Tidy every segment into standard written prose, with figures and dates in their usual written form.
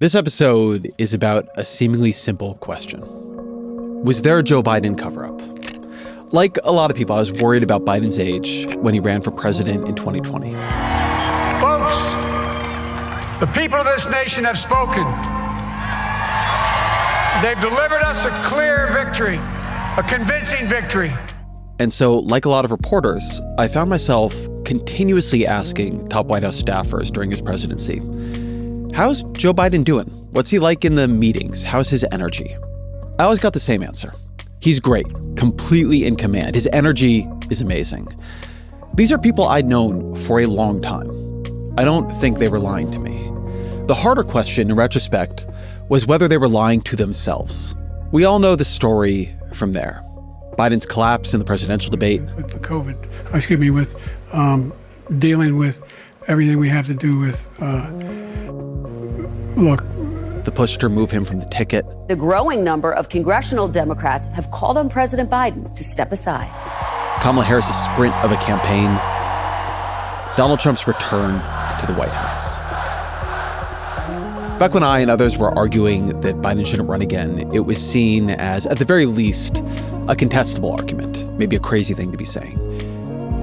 This episode is about a seemingly simple question. Was there a Joe Biden cover-up? Like a lot of people, I was worried about Biden's age when he ran for president in 2020. Folks, the people of this nation have spoken. They've delivered us a clear victory, a convincing victory. And so, like a lot of reporters, I found myself continuously asking top White House staffers during his presidency, how's Joe Biden doing? What's he like in the meetings? How's his energy? I always got the same answer. He's great, completely in command. His energy is amazing. These are people I'd known for a long time. I don't think they were lying to me. The harder question, in retrospect, was whether they were lying to themselves. We all know the story from there. Biden's collapse in the presidential debate. With the with dealing with everything we have to do with, The push to remove him from the ticket. The growing number of congressional Democrats have called on President Biden to step aside. Kamala Harris's sprint of a campaign. Donald Trump's return to the White House. Back when I and others were arguing that Biden shouldn't run again, it was seen as, at the very least, a contestable argument, maybe a crazy thing to be saying.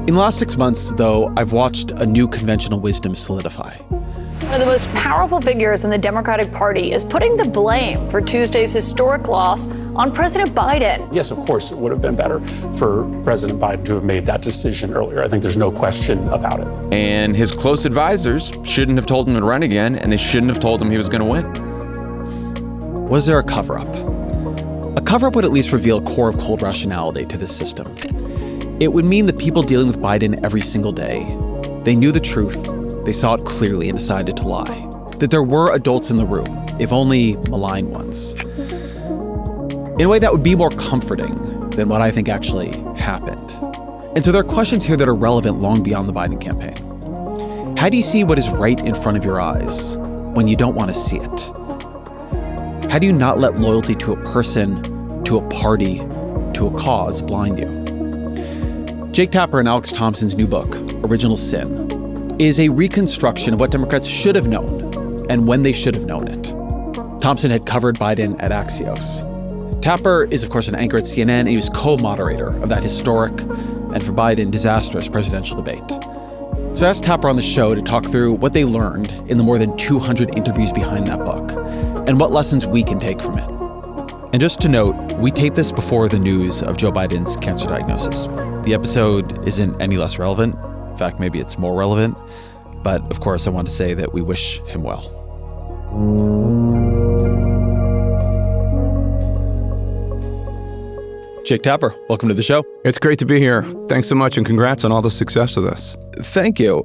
In the last 6 months, though, I've watched a new conventional wisdom solidify. One of the most powerful figures in the Democratic Party is putting the blame for Tuesday's historic loss on President Biden. Yes, of course, it would have been better for President Biden to have made that decision earlier. I think there's no question about it. And his close advisors shouldn't have told him to run again, and they shouldn't have told him he was going to win. Was there a cover-up? A cover-up would at least reveal a core of cold rationality to this system. It would mean that people dealing with Biden every single day, they knew the truth, they saw it clearly and decided to lie. That there were adults in the room, if only malign ones. In a way that would be more comforting than what I think actually happened. And so there are questions here that are relevant long beyond the Biden campaign. How do you see what is right in front of your eyes when you don't want to see it? How do you not let loyalty to a person, to a party, to a cause blind you? Jake Tapper and Alex Thompson's new book, Original Sin, is a reconstruction of what Democrats should have known and when they should have known it. Thompson had covered Biden at Axios. Tapper is, of course, an anchor at CNN, and he was co-moderator of that historic, and for Biden, disastrous presidential debate. So I asked Tapper on the show to talk through what they learned in the more than 200 interviews behind that book, and what lessons we can take from it. And just to note, we taped this before the news of Joe Biden's cancer diagnosis. The episode isn't any less relevant. In fact, maybe it's more relevant. But of course, I want to say that we wish him well. Jake Tapper, welcome to the show. It's great to be here. Thanks so much, and congrats on all the success of this. Thank you.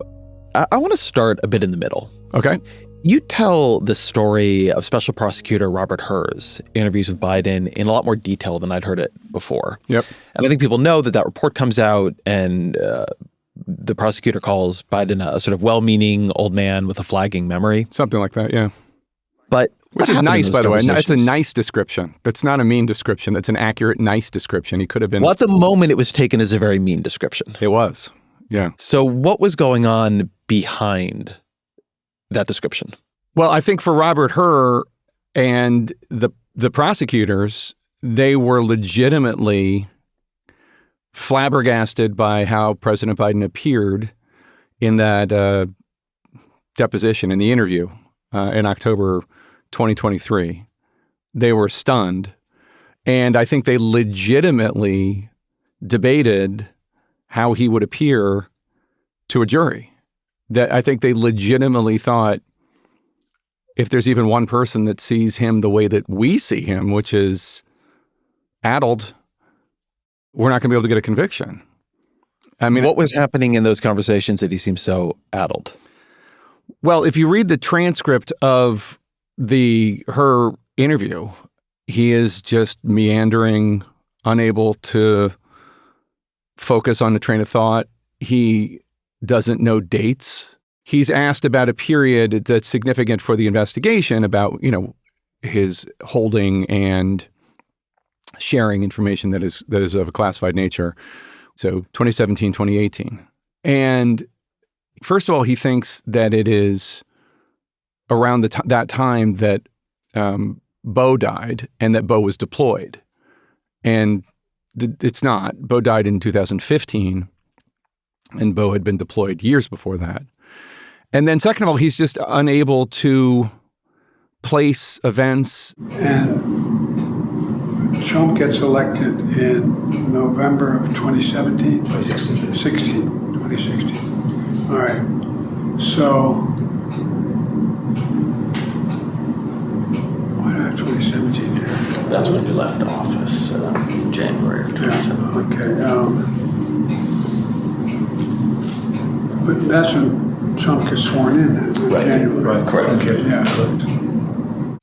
I want to start a bit in the middle. Okay. You tell the story of Special Prosecutor Robert Hur's interviews with Biden in a lot more detail than I'd heard it before. Yep. And I think people know that report comes out, and the prosecutor calls Biden a sort of well-meaning old man with a flagging memory. Something like that, yeah. But which is nice, by the way. It's a nice description. That's not a mean description. That's an accurate, nice description. He could have been... Well, at the moment, it was taken as a very mean description. It was, yeah. So what was going on behind that description? Well, I think for Robert Hur and the prosecutors, they were legitimately flabbergasted by how President Biden appeared in that deposition, in the interview in October 2023. They were stunned. And I think they legitimately debated how he would appear to a jury. That I think they legitimately thought, if there's even one person that sees him the way that we see him, which is addled, we're not going to be able to get a conviction. I mean, what was happening in those conversations that he seemed so addled? Well, if you read the transcript of her interview, he is just meandering, unable to focus on the train of thought. He doesn't know dates. He's asked about a period that's significant for the investigation about, his holding and sharing information that is of a classified nature. So 2017, 2018. And first of all, he thinks that it is around that time that Bo died and that Bo was deployed. And it's not. Bo died in 2015, and Bo had been deployed years before that. And then second of all, he's just unable to place events. And Trump gets elected in November of 2017? 2016. All right. So, why do I have 2017 here? That's when you left office, January of 2017. Okay. But that's when Trump gets sworn in. Right. January. Right. Correct. Okay. Yeah.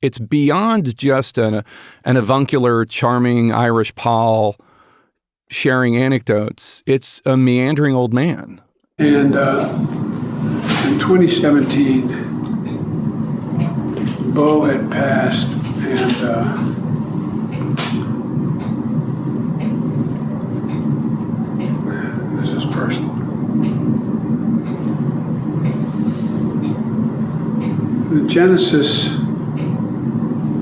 It's beyond just an avuncular, charming Irish Paul sharing anecdotes. It's a meandering old man. And in 2017, Bo had passed, and this is personal. The genesis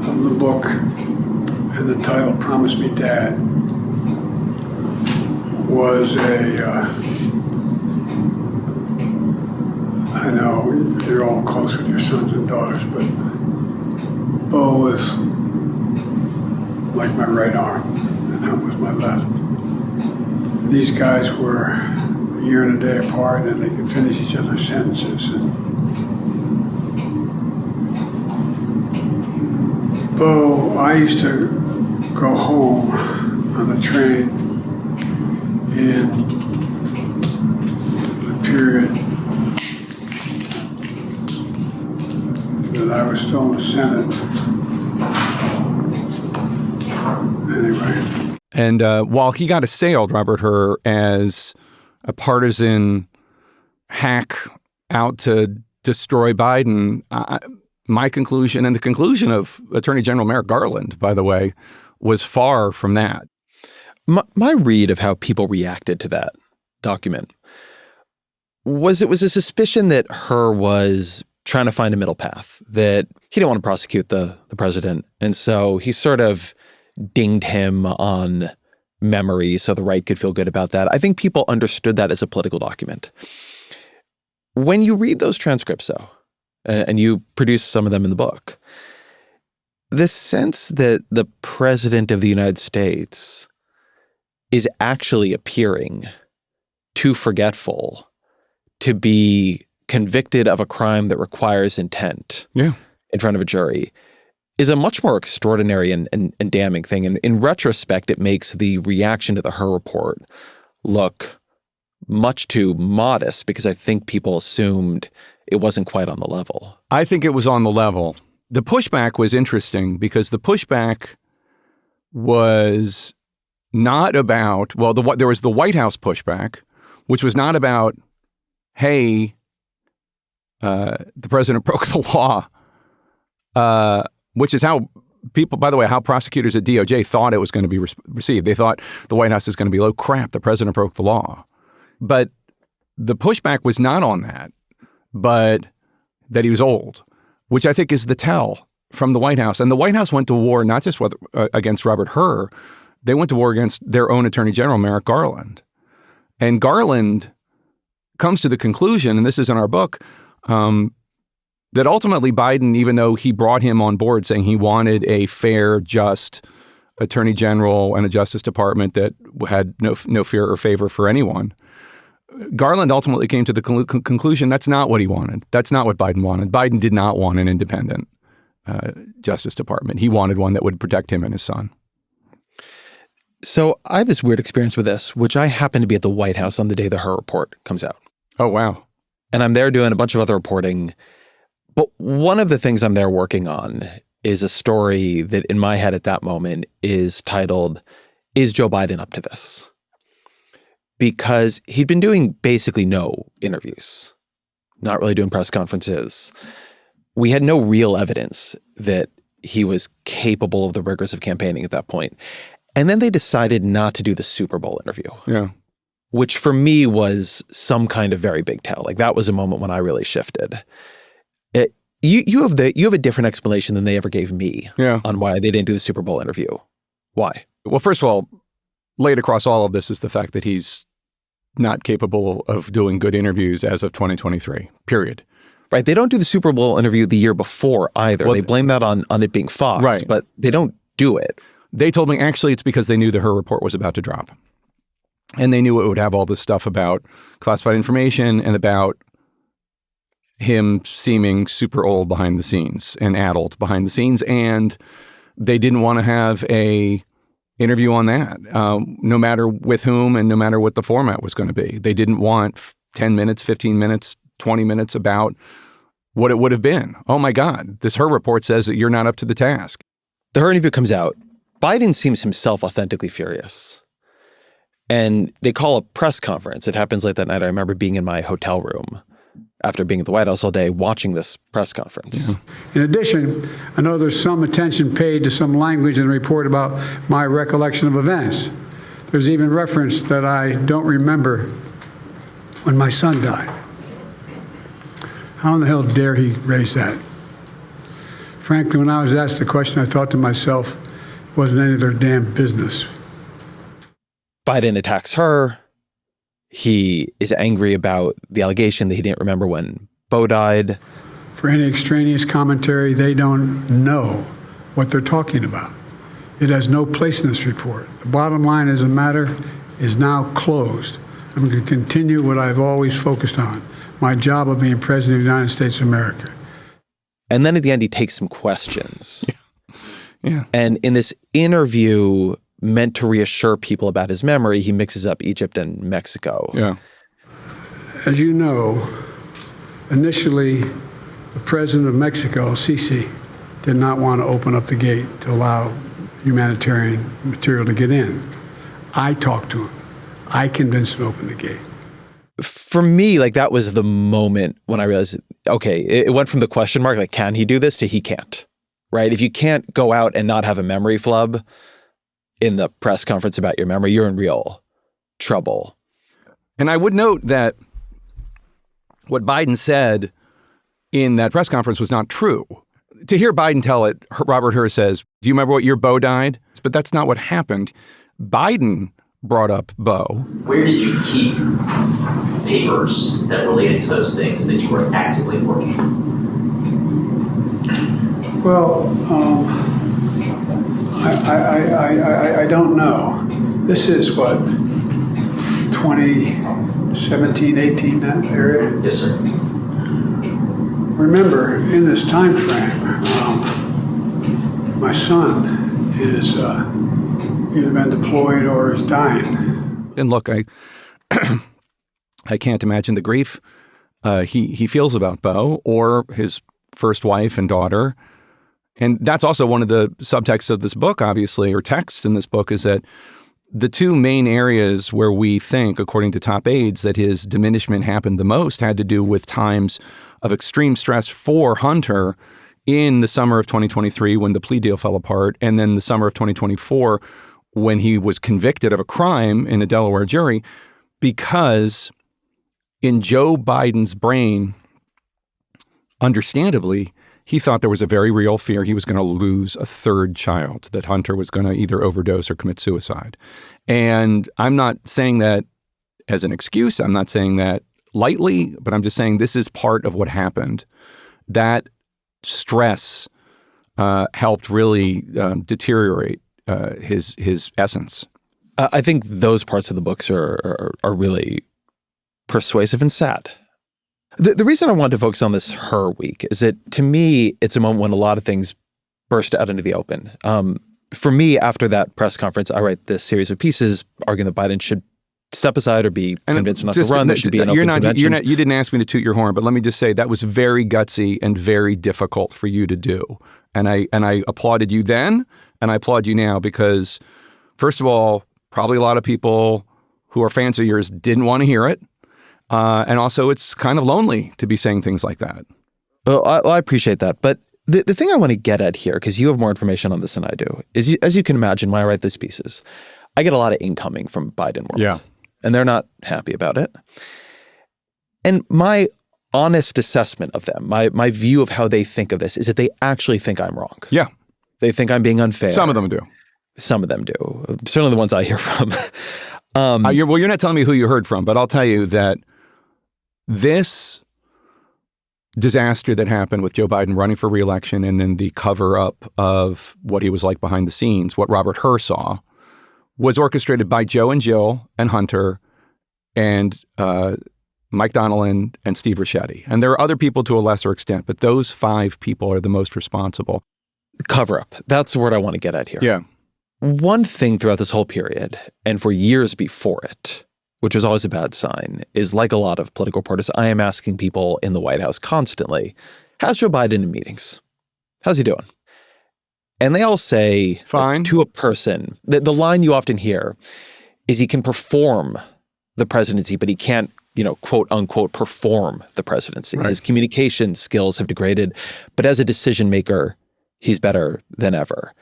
of the book and the title, Promise Me Dad, was I know you're all close with your sons and daughters, but Bo was like my right arm, and that was my left. These guys were a year and a day apart, and they could finish each other's sentences. And Bo, I used to go home on the train in the period that I was still in the Senate. Anyway. And while he got assailed, Robert Hur, as a partisan hack out to destroy Biden, my conclusion, and the conclusion of Attorney General Merrick Garland, by the way, was far from that. My read of how people reacted to that document was it was a suspicion that Hur was trying to find a middle path, that he didn't want to prosecute the president. And so he sort of dinged him on memory so the right could feel good about that. I think people understood that as a political document. When you read those transcripts, though, and you produce some of them in the book, the sense that the president of the United States is actually appearing too forgetful to be convicted of a crime that requires intent in front of a jury is a much more extraordinary and damning thing. And in retrospect, it makes the reaction to the Hur report look much too modest because I think people assumed it wasn't quite on the level. I think it was on the level. The pushback was interesting because the pushback was not about, well, there was the White House pushback, which was not about, hey, the president broke the law, which is how people, by the way, how prosecutors at DOJ thought it was going to be received. They thought the White House is going to be, oh, crap, the president broke the law. But the pushback was not on that, but that he was old, which I think is the tell from the White House. And the White House went to war not just against Robert Hur, they went to war against their own Attorney General, Merrick Garland. And Garland comes to the conclusion, and this is in our book, that ultimately Biden, even though he brought him on board saying he wanted a fair, just Attorney General and a Justice Department that had no fear or favor for anyone, Garland ultimately came to the conclusion that's not what he wanted. That's not what Biden wanted. Biden did not want an independent Justice Department. He wanted one that would protect him and his son. So I have this weird experience with this, which I happen to be at the White House on the day the Hur report comes out. Oh, wow. And I'm there doing a bunch of other reporting. But one of the things I'm there working on is a story that in my head at that moment is titled, Is Joe Biden Up to This? Because he'd been doing basically no interviews, not really doing press conferences. We had no real evidence that he was capable of the rigors of campaigning at that point. And then they decided not to do the Super Bowl interview. Yeah. Which for me was some kind of very big tell. Like that was a moment when I really shifted. You have a different explanation than they ever gave me Yeah. on why they didn't do the Super Bowl interview. Why? Well, first of all, laid across all of this is the fact that he's not capable of doing good interviews as of 2023, period. Right. They don't do the Super Bowl interview the year before either. Well, they blame that on it being Fox, right. But they don't do it. They told me actually it's because they knew that her report was about to drop. And they knew it would have all this stuff about classified information and about him seeming super old behind the scenes and adult behind the scenes. And they didn't want to have a interview on that, no matter with whom and no matter what the format was going to be. They didn't want 10 minutes, 15 minutes, 20 minutes about what it would have been. Oh my God, this Her report says that you're not up to the task. The Her interview comes out. Biden seems himself authentically furious. And they call a press conference. It happens late that night. I remember being in my hotel room after being at the White House all day watching this press conference. In addition, I know there's some attention paid to some language in the report about my recollection of events. There's even reference that I don't remember when my son died. How in the hell dare he raise that? Frankly, when I was asked the question, I thought to myself, it wasn't any of their damn business. Biden attacks her. He is angry about the allegation that he didn't remember when Beau died. For any extraneous commentary, they don't know what they're talking about. It has no place in this report. The bottom line is the matter is now closed. I'm going to continue what I've always focused on, my job of being president of the United States of America. And then at the end, he takes some questions. Yeah. And in this interview meant to reassure people about his memory, he mixes up Egypt and Mexico. Yeah. As you know, initially, the president of Mexico, Sisi, did not want to open up the gate to allow humanitarian material to get in. I talked to him. I convinced him to open the gate. For me, like, that was the moment when I realized, okay, it went from the question mark, like, can he do this, to he can't, right? If you can't go out and not have a memory flub in the press conference about your memory, you're in real trouble. And I would note that what Biden said in that press conference was not true. To hear Biden tell it, Robert Hur says, do you remember what year Beau died? But that's not what happened. Biden brought up Beau. Where did you keep papers that related to those things that you were actively working on? Well, I don't know. This is what, 2017, 18, that area? Yes, sir. Remember, in this time frame, my son is either been deployed or is dying. And look, I can't imagine the grief he feels about Beau or his first wife and daughter. And that's also one of the subtexts of this book, obviously, or texts in this book, is that the two main areas where we think, according to top aides, that his diminishment happened the most had to do with times of extreme stress for Hunter in the summer of 2023 when the plea deal fell apart, and then the summer of 2024 when he was convicted of a crime in a Delaware jury, because in Joe Biden's brain, understandably, he thought there was a very real fear he was going to lose a third child, that Hunter was going to either overdose or commit suicide. And I'm not saying that as an excuse. I'm not saying that lightly, but I'm just saying this is part of what happened. That stress helped really deteriorate his essence. I think those parts of the books are really persuasive and sad. The reason I wanted to focus on this Her week is that, to me, it's a moment when a lot of things burst out into the open. For me, after that press conference, I write this series of pieces arguing that Biden should step aside or be convinced not to run. There should be an open convention. You didn't ask me to toot your horn, but let me just say that was very gutsy and very difficult for you to do. And I applauded you then, and I applaud you now, because, first of all, probably a lot of people who are fans of yours didn't want to hear it. And also, it's kind of lonely to be saying things like that. Well, I appreciate that. But the thing I want to get at here, because you have more information on this than I do, is as you can imagine, when I write these pieces, I get a lot of incoming from Biden world. Yeah. And they're not happy about it. And my honest assessment of them, my view of how they think of this is that they actually think I'm wrong. Yeah. They think I'm being unfair. Some of them do. Some of them do. Certainly the ones I hear from. You're not telling me who you heard from, but I'll tell you that this disaster that happened with Joe Biden running for re-election and then the cover-up of what he was like behind the scenes, what Robert Hur saw, was orchestrated by Joe and Jill and Hunter and Mike Donnellan and Steve Ricchetti. And there are other people to a lesser extent, but those 5 people are the most responsible. Cover-up. That's the word I want to get at here. Yeah. One thing throughout this whole period, and for years before it, which was always a bad sign, is like a lot of political reporters, I am asking people in the White House constantly, how's Joe Biden in meetings? How's he doing? And they all say, fine, to a person, the line you often hear is he can perform the presidency, but he can't, quote unquote, perform the presidency. Right. His communication skills have degraded, but as a decision maker, he's better than ever.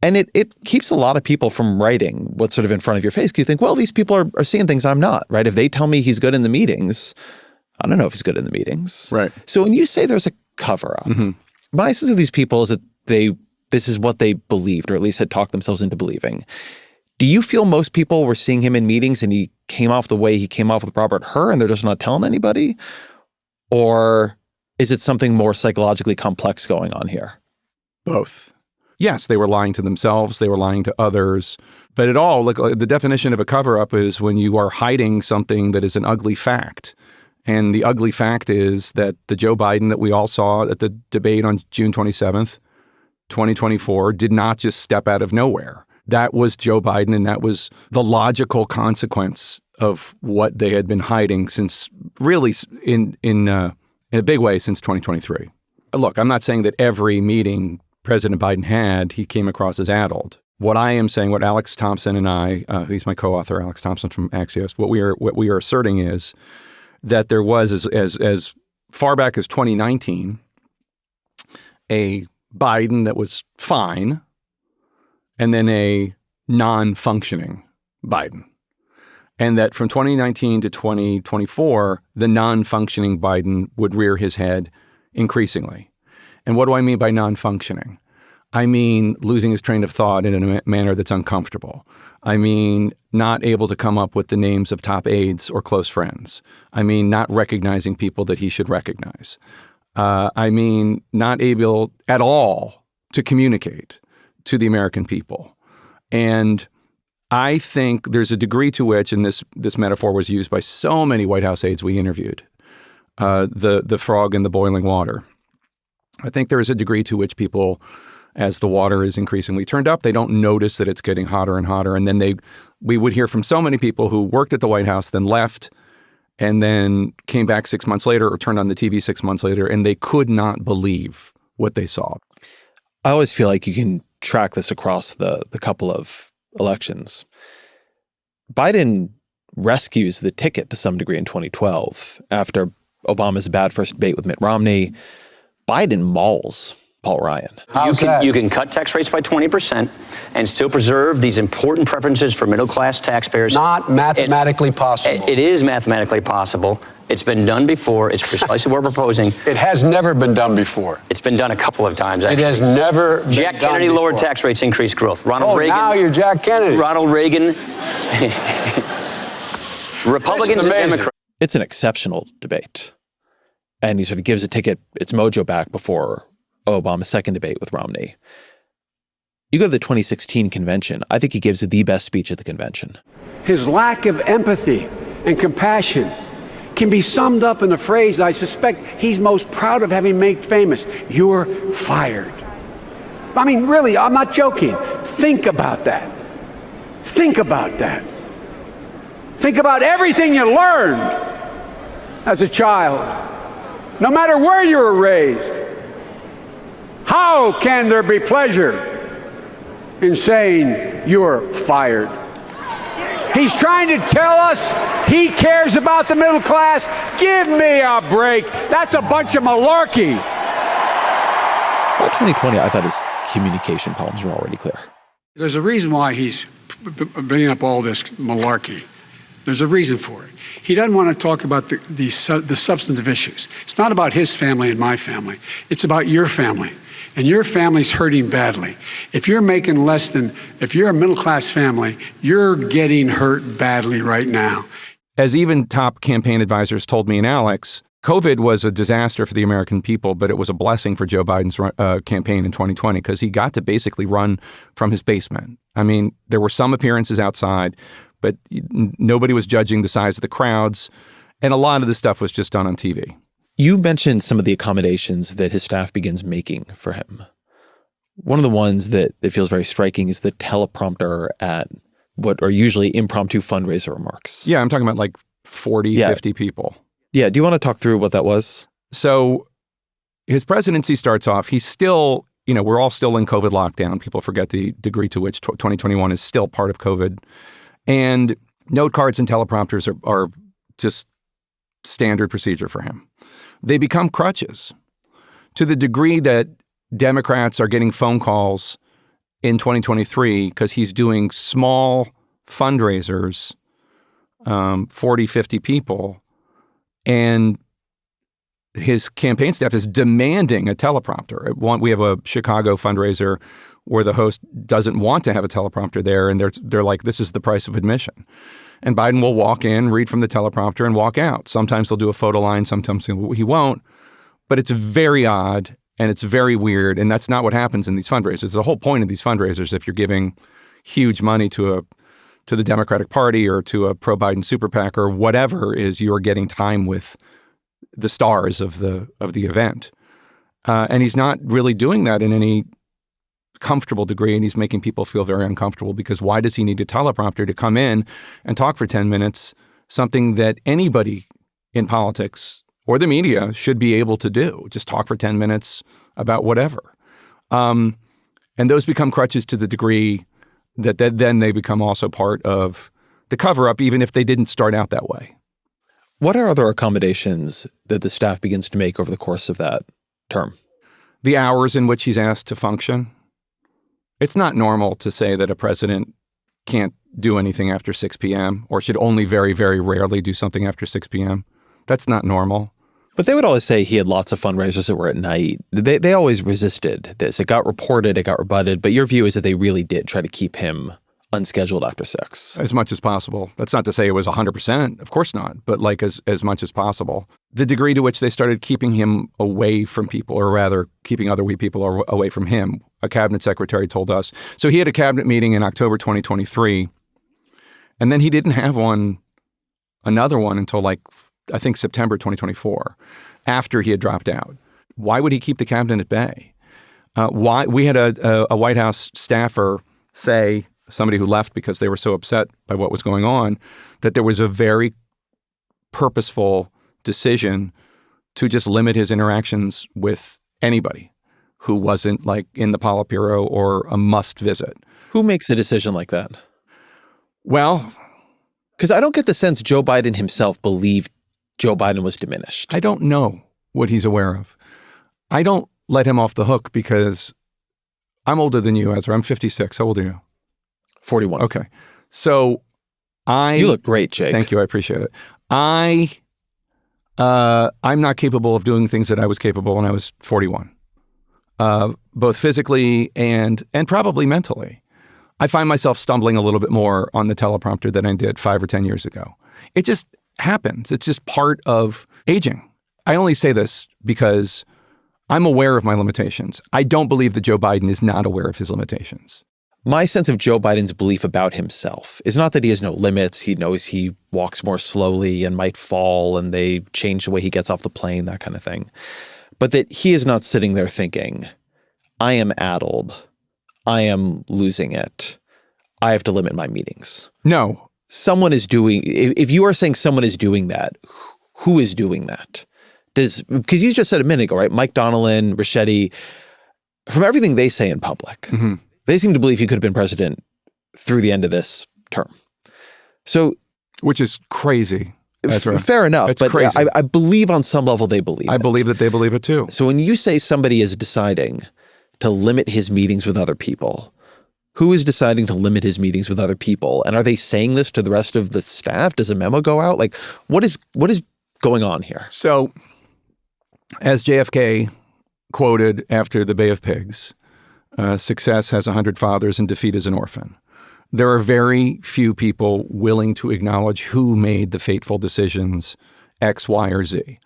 And it keeps a lot of people from writing what's sort of in front of your face. You think, well, these people are seeing things I'm not, right? If they tell me he's good in the meetings, I don't know if he's good in the meetings. Right. So when you say there's a cover-up, my sense of these people is that this is what they believed, or at least had talked themselves into believing. Do you feel most people were seeing him in meetings and he came off the way he came off with Robert Hur and they're just not telling anybody? Or is it something more psychologically complex going on here? Both. Yes, they were lying to themselves. They were lying to others. But it all, the definition of a cover-up is when you are hiding something that is an ugly fact. And the ugly fact is that the Joe Biden that we all saw at the debate on June 27th, 2024, did not just step out of nowhere. That was Joe Biden, and that was the logical consequence of what they had been hiding since, really, in a big way, since 2023. Look, I'm not saying that every meeting President Biden had, he came across as addled. What I am saying, what Alex Thompson and I, he's my co-author, Alex Thompson from Axios, what we are asserting is that there was, as far back as 2019, a Biden that was fine, and then a non-functioning Biden. And that from 2019 to 2024, the non-functioning Biden would rear his head increasingly. And what do I mean by non-functioning? I mean losing his train of thought in a manner that's uncomfortable. I mean not able to come up with the names of top aides or close friends. I mean not recognizing people that he should recognize. I mean not able at all to communicate to the American people. And I think there's a degree to which, and this metaphor was used by so many White House aides we interviewed, the frog in the boiling water. I think there is a degree to which people, as the water is increasingly turned up, they don't notice that it's getting hotter and hotter. And then we would hear from so many people who worked at the White House, then left, and then came back 6 months later or turned on the TV 6 months later, and they could not believe what they saw. I always feel like you can track this across the couple of elections. Biden rescues the ticket to some degree in 2012 after Obama's bad first debate with Mitt Romney. Biden mauls Paul Ryan. You can cut tax rates by 20% and still preserve these important preferences for middle-class taxpayers. Not mathematically possible. It is mathematically possible. It's been done before. It's precisely what we're proposing. It has never been done before. It's been done a couple of times, actually. It has never been Jack done Kennedy before. lowered tax rates, increased growth. Ronald Reagan. Now you're Jack Kennedy. Ronald Reagan. Republicans and Democrats. It's an exceptional debate. And he sort of gives a ticket, its mojo back before Obama's second debate with Romney. You go to the 2016 convention, I think he gives the best speech at the convention. His lack of empathy and compassion can be summed up in a phrase I suspect he's most proud of having made famous. You're fired. I mean, really, I'm not joking. Think about that. Think about that. Think about everything you learned as a child. No matter where you were raised, how can there be pleasure in saying you're fired? He's trying to tell us he cares about the middle class. Give me a break. That's a bunch of malarkey. By 2020, I thought his communication problems were already clear. There's a reason why he's bringing up all this malarkey. There's a reason for it. He doesn't want to talk about the substantive issues. It's not about his family and my family. It's about your family. And your family's hurting badly. If you're making less than, if you're a middle-class family, you're getting hurt badly right now. As even top campaign advisors told me and Alex, COVID was a disaster for the American people, but it was a blessing for Joe Biden's campaign in 2020 because he got to basically run from his basement. I mean, there were some appearances outside, but nobody was judging the size of the crowds. And a lot of the stuff was just done on TV. You mentioned some of the accommodations that his staff begins making for him. One of the ones that feels very striking is the teleprompter at what are usually impromptu fundraiser remarks. Yeah, I'm talking about like 40, 50 people. Yeah, do you want to talk through what that was? So his presidency starts off, he's still, we're all still in COVID lockdown. People forget the degree to which 2021 is still part of COVID. And note cards and teleprompters are just standard procedure for him. They become crutches to the degree that Democrats are getting phone calls in 2023 because he's doing small fundraisers, 40, 50 people, and his campaign staff is demanding a teleprompter. We have a Chicago fundraiser where the host doesn't want to have a teleprompter there, and they're like, this is the price of admission. And Biden will walk in, read from the teleprompter, and walk out. Sometimes he'll do a photo line, sometimes he won't. But it's very odd, and it's very weird, and that's not what happens in these fundraisers. The whole point of these fundraisers, if you're giving huge money to the Democratic Party or to a pro-Biden super PAC or whatever, is you're getting time with the stars of the event. And he's not really doing that in any comfortable degree, and he's making people feel very uncomfortable because why does he need a teleprompter to come in and talk for 10 minutes, something that anybody in politics or the media should be able to do, just talk for 10 minutes about whatever. And those become crutches to the degree that then they become also part of the cover-up, even if they didn't start out that way. What are other accommodations that the staff begins to make over the course of that term? The hours in which he's asked to function. It's not normal to say that a president can't do anything after 6 p.m. or should only very, very rarely do something after 6 p.m. That's not normal. But they would always say he had lots of fundraisers that were at night. They always resisted this. It got reported, it got rebutted. But your view is that they really did try to keep him unscheduled after 6. As much as possible. That's not to say it was 100%. Of course not. But like as much as possible. The degree to which they started keeping him away from people, or rather keeping other people away from him, a cabinet secretary told us. So he had a cabinet meeting in October 2023. And then he didn't have another one until I think September 2024, after he had dropped out. Why would he keep the cabinet at bay? Why? We had a White House staffer say, somebody who left because they were so upset by what was going on, that there was a very purposeful decision to just limit his interactions with anybody who wasn't in the Politburo or a must visit. Who makes a decision like that? Well, because I don't get the sense Joe Biden himself believed Joe Biden was diminished. I don't know what he's aware of. I don't let him off the hook because I'm older than you, Ezra. I'm 56. How old are you? 41. Okay. So You look great, Jake. Thank you. I appreciate it. I'm not capable of doing things that I was capable when I was 41, both physically and probably mentally. I find myself stumbling a little bit more on the teleprompter than I did 5 or 10 years ago. It just happens. It's just part of aging. I only say this because I'm aware of my limitations. I don't believe that Joe Biden is not aware of his limitations. My sense of Joe Biden's belief about himself is not that he has no limits. He knows he walks more slowly and might fall, and they change the way he gets off the plane, that kind of thing. But that he is not sitting there thinking, I am addled. I am losing it. I have to limit my meetings. No. Someone is doing, if you are saying someone is doing that, who is doing that? Because you just said a minute ago, right? Mike Donnellan, Reelected, from everything they say in public, they seem to believe he could have been president through the end of this term. So, which is crazy. Fair enough. It's but crazy. I believe on some level they believe I believe that they believe it too. So when you say somebody is deciding to limit his meetings with other people, Who is deciding to limit his meetings with other people? And are they saying this to the rest of the staff? Does a memo go out? Like, what is going on here? So, as JFK quoted after the Bay of Pigs, success has 100 fathers and defeat is an orphan. There are very few people willing to acknowledge who made the fateful decisions X, Y, or Z.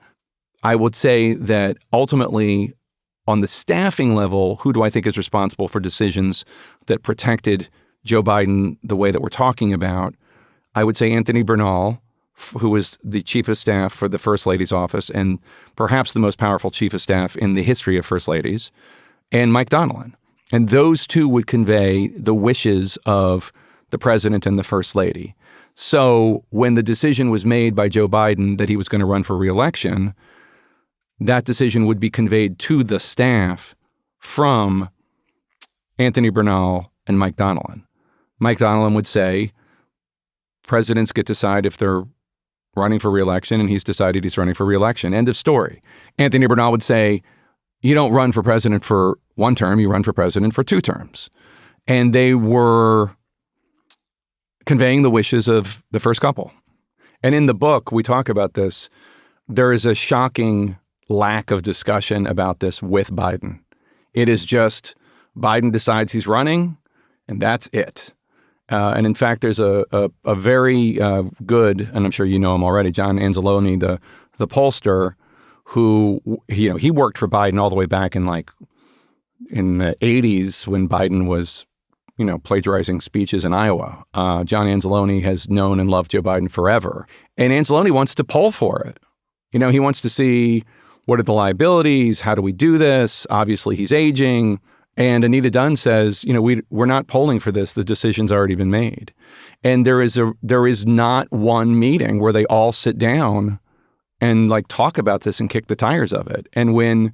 I would say that ultimately, on the staffing level, who do I think is responsible for decisions that protected Joe Biden the way that we're talking about? I would say Anthony Bernal, who was the chief of staff for the First Lady's office and perhaps the most powerful chief of staff in the history of First Ladies, and Mike Donnellan. And those two would convey the wishes of the president and the First Lady. So when the decision was made by Joe Biden that he was going to run for re-election, that decision would be conveyed to the staff from Anthony Bernal and Mike Donnellan. Mike Donnellan would say, presidents get to decide if they're running for re-election, and he's decided he's running for re-election. End of story. Anthony Bernal would say, you don't run for president for one term, you run for president for 2 terms. And they were conveying the wishes of the first couple. And in the book, we talk about this. There is a shocking lack of discussion about this with Biden. It is just Biden decides he's running, and that's it. And in fact, there's a very good, and I'm sure you know him already, John Anzalone, the pollster, who he worked for Biden all the way back in the 80s when Biden was plagiarizing speeches in Iowa. John Anzalone has known and loved Joe Biden forever, and Anzalone wants to poll for it. He wants to see what are the liabilities, how do we do this? Obviously, he's aging. And Anita Dunn says, we're not polling for this. The decision's already been made. And there is not one meeting where they all sit down and talk about this and kick the tires of it. And when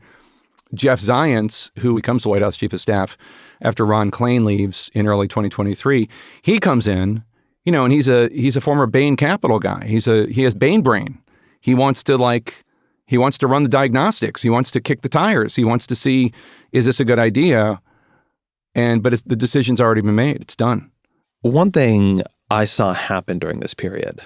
Jeff Zients, who becomes the White House chief of staff after Ron Klain leaves in early 2023, he comes in, and he's a former Bain Capital guy. He has Bain brain. He wants to run the diagnostics. He wants to kick the tires. He wants to see, is this a good idea? But the decision's already been made. It's done. One thing I saw happen during this period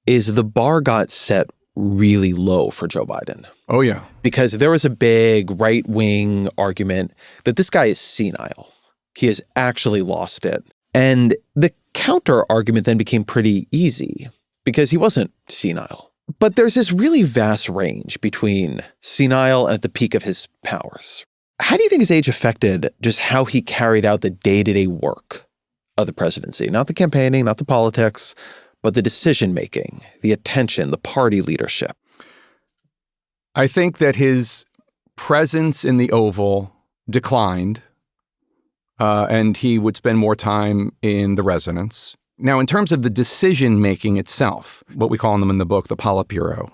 is the bar got set really low for Joe Biden. Oh, yeah. Because there was a big right-wing argument that this guy is senile. He has actually lost it. And the counter argument then became pretty easy because he wasn't senile. But there's this really vast range between senile and at the peak of his powers. How do you think his age affected just how he carried out the day-to-day work of the presidency? Not the campaigning, not the politics, but the decision-making, the attention, the party leadership. I think that his presence in the Oval declined, and he would spend more time in the residence. Now, in terms of the decision-making itself, what we call them in the book, the Politburo,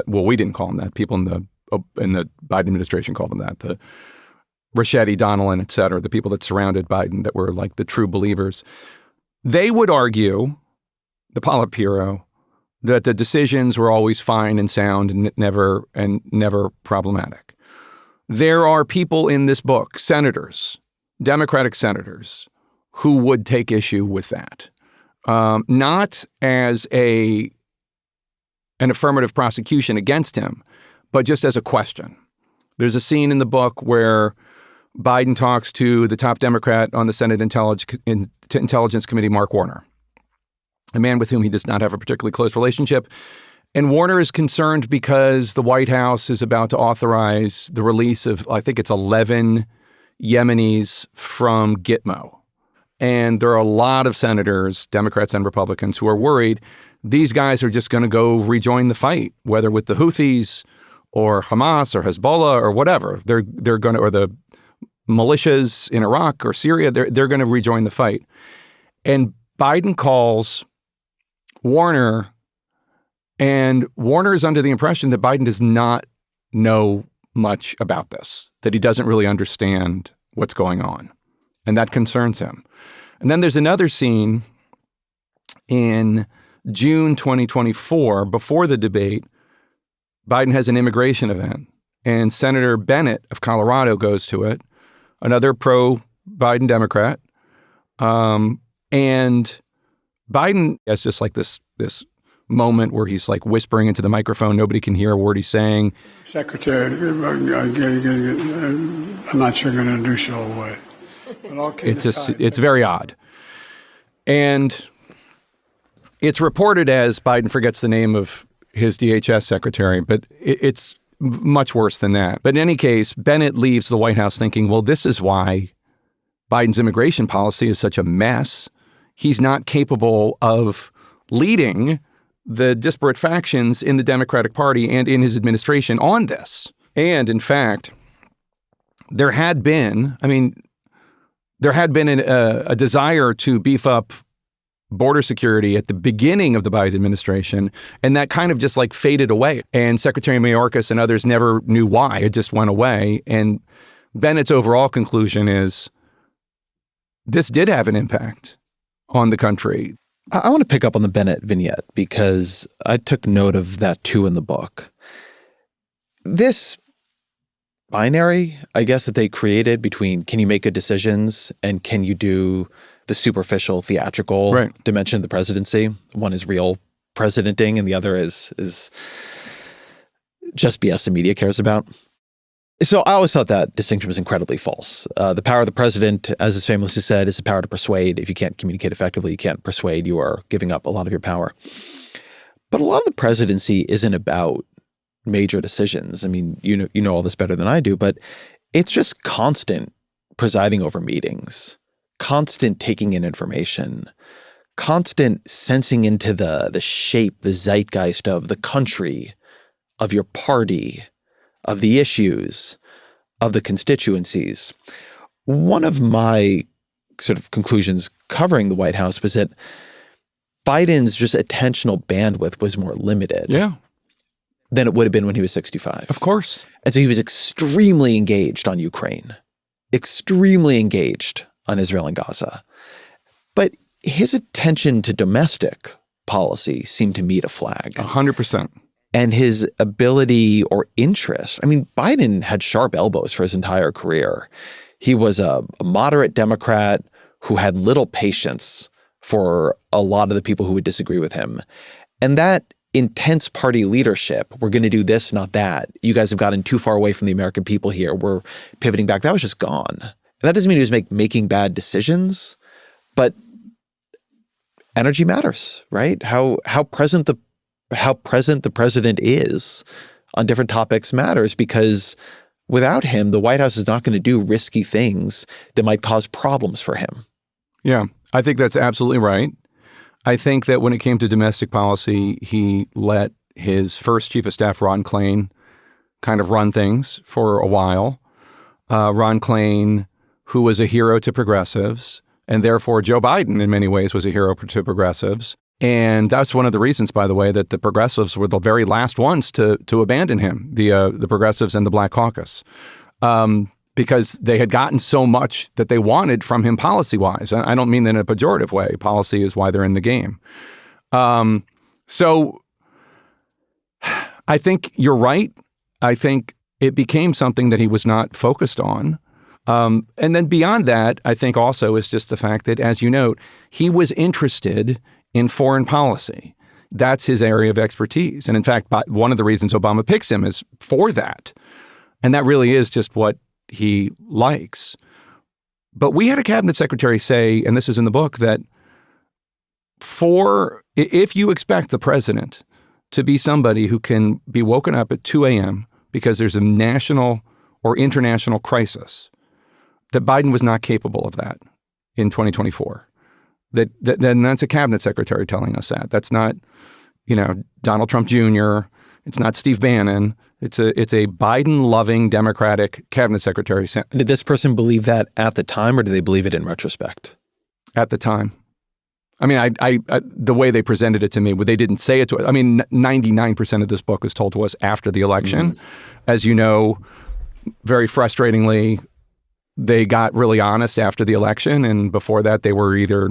we didn't call them that. People in the Biden administration called them that. The Ricchetti, Donnellan, et cetera, the people that surrounded Biden that were like the true believers, they would argue, the Politburo, that the decisions were always fine and sound and never problematic. There are people in this book, senators, Democratic senators, who would take issue with that. Not as an affirmative prosecution against him, but just as a question. There's a scene in the book where Biden talks to the top Democrat on the Senate Intelligence Committee, Mark Warner, a man with whom he does not have a particularly close relationship. And Warner is concerned because the White House is about to authorize the release of, I think it's 11 Yemenis from Gitmo. And there are a lot of senators, Democrats and Republicans, who are worried these guys are just going to go rejoin the fight, whether with the Houthis or Hamas or Hezbollah or whatever. They're going to, or the militias in Iraq or Syria, they're going to rejoin the fight. And Biden calls Warner, and Warner is under the impression that Biden does not know much about this, that he doesn't really understand what's going on. And that concerns him. And then there's another scene in June 2024, before the debate. Biden has an immigration event, and Senator Bennett of Colorado goes to it, another pro-Biden Democrat, And Biden has just like this moment where he's like whispering into the microphone. Nobody can hear a word he's saying. Secretary, I'm not sure I'm going to introduce you all the way. It's very odd. And it's reported as Biden forgets the name of his DHS secretary, but it's much worse than that. But in any case, Bennett leaves the White House thinking, well, this is why Biden's immigration policy is such a mess. He's not capable of leading the disparate factions in the Democratic Party and in his administration on this. And in fact, there had been a desire to beef up border security at the beginning of the Biden administration, and that kind of just like faded away. And Secretary Mayorkas and others never knew why. It just went away. And Bennett's overall conclusion is this did have an impact on the country. I want to pick up on the Bennett vignette because I took note of that too in the book. This binary, I guess, that they created between can you make good decisions and can you do the superficial theatrical dimension of the presidency. One is real presidenting and the other is just BS the media cares about. So I always thought that distinction was incredibly false. The power of the president, as is famously said, is the power to persuade. If you can't communicate effectively, you can't persuade, you are giving up a lot of your power. But a lot of the presidency isn't about major decisions. I mean, you know all this better than I do, but it's just constant presiding over meetings, constant taking in information, constant sensing into the shape, the zeitgeist of the country, of your party, of the issues, of the constituencies. One of my sort of conclusions covering the White House was that Biden's just attentional bandwidth was more limited than it would have been when he was 65. Of course. And so he was extremely engaged on Ukraine, extremely engaged on Israel and Gaza. But his attention to domestic policy seemed to meet a flag. 100%. And his ability or interest, I mean, Biden had sharp elbows for his entire career. He was a moderate Democrat who had little patience for a lot of the people who would disagree with him. And that intense party leadership, we're going to do this, not that. You guys have gotten too far away from the American people here. We're pivoting back. That was just gone. And that doesn't mean he was making bad decisions, but energy matters, right? How present the president is on different topics matters, because without him, the White House is not going to do risky things that might cause problems for him. Yeah, I think that's absolutely right. I think that when it came to domestic policy, he let his first chief of staff, Ron Klain, kind of run things for a while. Ron Klain, who was a hero to progressives, and therefore Joe Biden in many ways was a hero to progressives. And that's one of the reasons, by the way, that the progressives were the very last ones to abandon him, the progressives and the Black Caucus, because they had gotten so much that they wanted from him policy-wise. I don't mean that in a pejorative way. Policy is why they're in the game. So I think you're right. I think it became something that he was not focused on. And then beyond that, I think also is just the fact that, as you note, he was interested in foreign policy. That's his area of expertise. And in fact, one of the reasons Obama picks him is for that. And that really is just what he likes. But we had a cabinet secretary say, and this is in the book, that if you expect the president to be somebody who can be woken up at 2 a.m. because there's a national or international crisis, that Biden was not capable of that in 2024. Then that's a cabinet secretary telling us that. That's not, Donald Trump Jr. It's not Steve Bannon. It's a Biden-loving Democratic cabinet secretary. Did this person believe that at the time, or do they believe it in retrospect? At the time. I mean, I the way they presented it to me, they didn't say it to us. I mean, 99% of this book was told to us after the election. Mm-hmm. As you know, very frustratingly, they got really honest after the election. And before that, they were either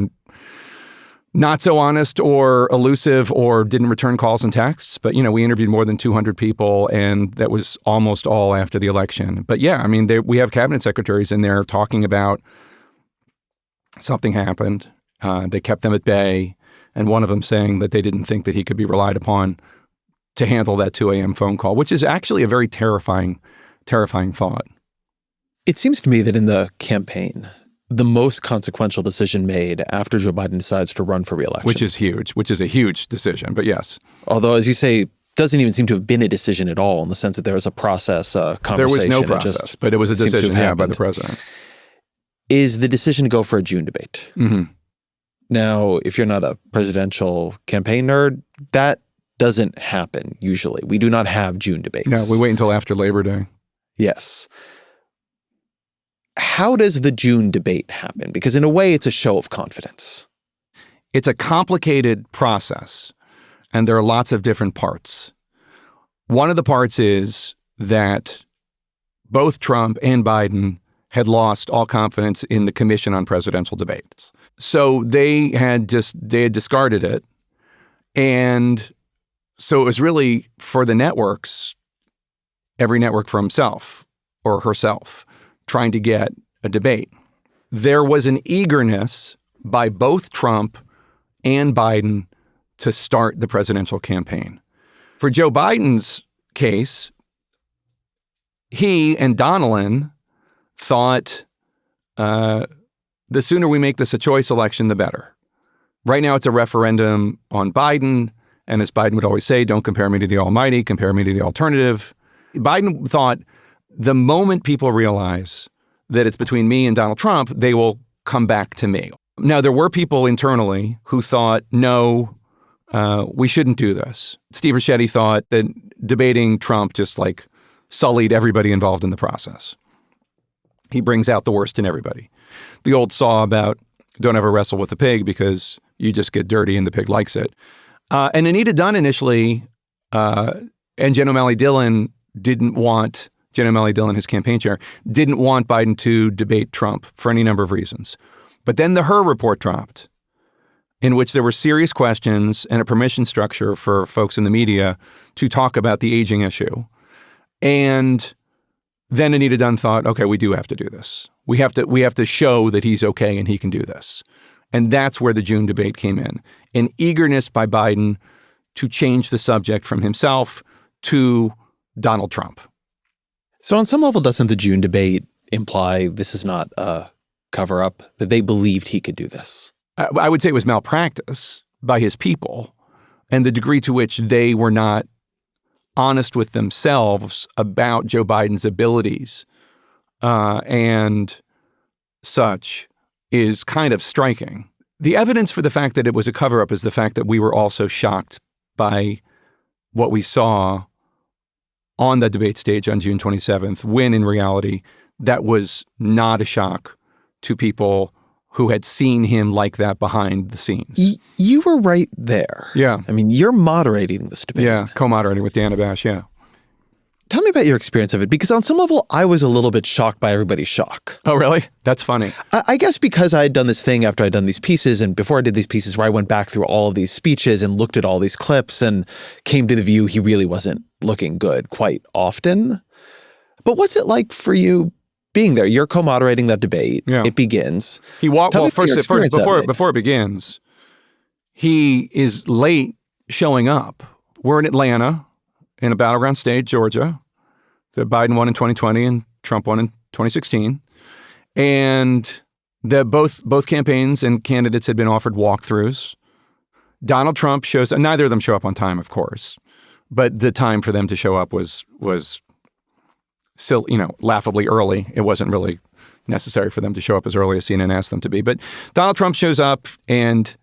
not so honest or elusive or didn't return calls and texts. But, we interviewed more than 200 people, and that was almost all after the election. But yeah, I mean, we have cabinet secretaries in there talking about something happened. They kept them at bay, and one of them saying that they didn't think that he could be relied upon to handle that 2 a.m. phone call, which is actually a very terrifying thought. It seems to me that in the campaign, the most consequential decision made after Joe Biden decides to run for re-election. Which is a huge decision, but yes. Although, as you say, doesn't even seem to have been a decision at all in the sense that there was a process, a conversation. There was no process, but it was a decision by the president. Is the decision to go for a June debate. Mm-hmm. Now, if you're not a presidential campaign nerd, that doesn't happen usually. We do not have June debates. No, we wait until after Labor Day. Yes. How does the June debate happen? Because in a way, it's a show of confidence. It's a complicated process, and there are lots of different parts. One of the parts is that both Trump and Biden had lost all confidence in the Commission on Presidential Debates. So they had discarded it. And so it was really for the networks, every network for himself or herself, trying to get a debate. There was an eagerness by both Trump and Biden to start the presidential campaign. For Joe Biden's case, he and Donnellan thought the sooner we make this a choice election, the better. Right now, it's a referendum on Biden. And as Biden would always say, don't compare me to the almighty, compare me to the alternative. Biden thought the moment people realize that it's between me and Donald Trump, they will come back to me. Now, there were people internally who thought, no, we shouldn't do this. Steve Ricchetti thought that debating Trump just like sullied everybody involved in the process. He brings out the worst in everybody. The old saw about don't ever wrestle with a pig because you just get dirty and the pig likes it. And Anita Dunn initially, and Jen O'Malley Dillon, his campaign chair, didn't want Biden to debate Trump for any number of reasons. But then the Her report dropped, in which there were serious questions and a permission structure for folks in the media to talk about the aging issue. And then Anita Dunn thought, okay, we do have to do this. We have to show that he's okay and he can do this. And that's where the June debate came in. An eagerness by Biden to change the subject from himself to Donald Trump. So on some level, doesn't the June debate imply this is not a cover-up, that they believed he could do this? I would say it was malpractice by his people, and the degree to which they were not honest with themselves about Joe Biden's abilities and such is kind of striking. The evidence for the fact that it was a cover-up is the fact that we were also shocked by what we saw on the debate stage on June 27th, when in reality, that was not a shock to people who had seen him like that behind the scenes. You were right there. Yeah. I mean, you're moderating this debate. Yeah, co-moderating with Dan Abash, yeah. Tell me about your experience of it, because on some level, I was a little bit shocked by everybody's shock. Oh, really? That's funny. I guess because I had done this thing after I'd done these pieces, and before I did these pieces where I went back through all of these speeches and looked at all these clips and came to the view he really wasn't looking good quite often. But what's it like for you being there? You're co-moderating that debate. Yeah. It begins. He walked, well, first before it begins, he is late showing up. We're in Atlanta, in a battleground state, Georgia. The Biden won in 2020 and Trump won in 2016. And both campaigns and candidates had been offered walkthroughs. Donald Trump shows, and neither of them show up on time, of course, but the time for them to show up was still, laughably early. It wasn't really necessary for them to show up as early as CNN asked them to be. But Donald Trump shows up and,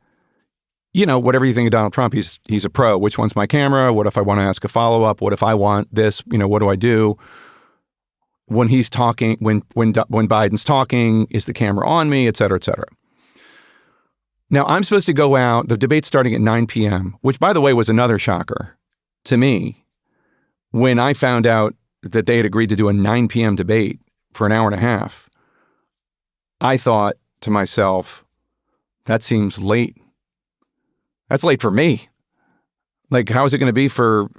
whatever you think of Donald Trump, he's a pro. Which one's my camera? What if I want to ask a follow-up? What if I want this? What do I do? When he's talking, when Biden's talking, is the camera on me, et cetera, et cetera. Now, I'm supposed to go out. The debate's starting at 9 p.m., which, by the way, was another shocker to me when I found out that they had agreed to do a 9 p.m. debate for an hour and a half. I thought to myself, that seems late. That's late for me. Like, how is it going to be for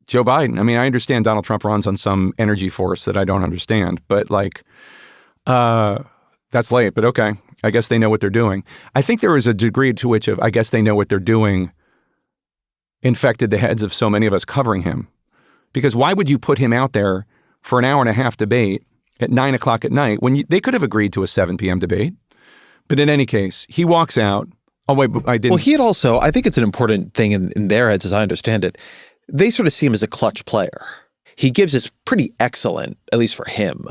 Joe Biden? I mean, I understand Donald Trump runs on some energy force that I don't understand, but That's late, but okay. I guess they know what they're doing. I think there is a degree to which of, I guess they know what they're doing, infected the heads of so many of us covering him. Because why would you put him out there for an hour and a half debate at 9 o'clock at night when they could have agreed to a 7 p.m. debate? But in any case, he walks out. Oh, wait, I didn't. Well, he had also, I think it's an important thing in their heads, as I understand it, they sort of see him as a clutch player. He gives this pretty excellent, at least for him,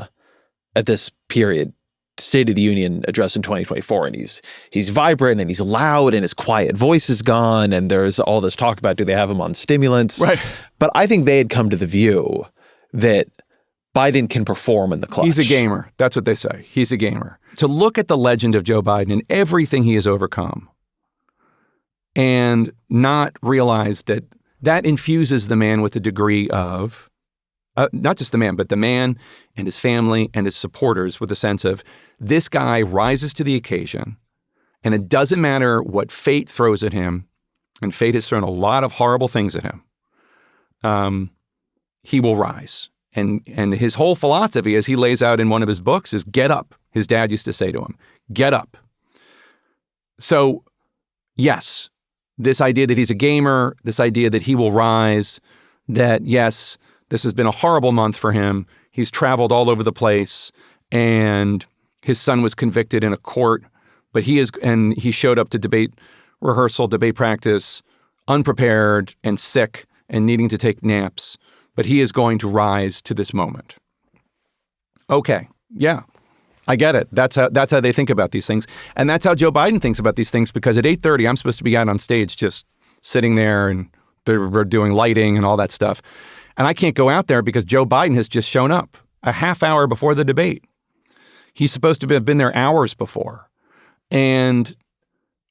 at this period, State of the Union address in 2024. And he's vibrant and he's loud and his quiet voice is gone. And there's all this talk about, do they have him on stimulants? Right. But I think they had come to the view that Biden can perform in the clutch. He's a gamer. That's what they say. He's a gamer. To look at the legend of Joe Biden and everything he has overcome and not realize that that infuses the man with a degree of, not just the man, but the man and his family and his supporters with a sense of this guy rises to the occasion, and it doesn't matter what fate throws at him, and fate has thrown a lot of horrible things at him. He will rise. And his whole philosophy, as he lays out in one of his books, is get up. His dad used to say to him, get up. So, yes, this idea that he's a gamer, this idea that he will rise, that, yes, this has been a horrible month for him. He's traveled all over the place, and his son was convicted in a court, but he showed up to debate rehearsal, debate practice, unprepared and sick and needing to take naps. But he is going to rise to this moment. Okay, yeah, I get it. That's how they think about these things. And that's how Joe Biden thinks about these things, because at 8:30, I'm supposed to be out on stage just sitting there, and we're doing lighting and all that stuff. And I can't go out there because Joe Biden has just shown up a half hour before the debate. He's supposed to have been there hours before. And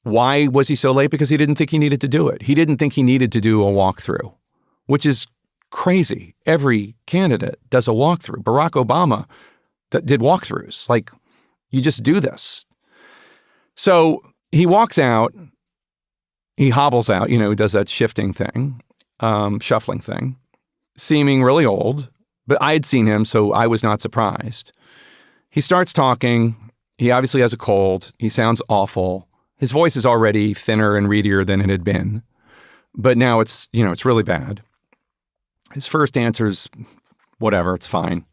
why was he so late? Because he didn't think he needed to do it. He didn't think he needed to do a walkthrough, which is crazy. Every candidate does a walkthrough. Barack Obama did walkthroughs. Like, you just do this. So he walks out, he hobbles out, he does that shifting thing, shuffling thing, seeming really old, but I had seen him, so I was not surprised. He starts talking. He obviously has a cold. He sounds awful. His voice is already thinner and reedier than it had been, but now it's really bad. His first answer is whatever, it's fine,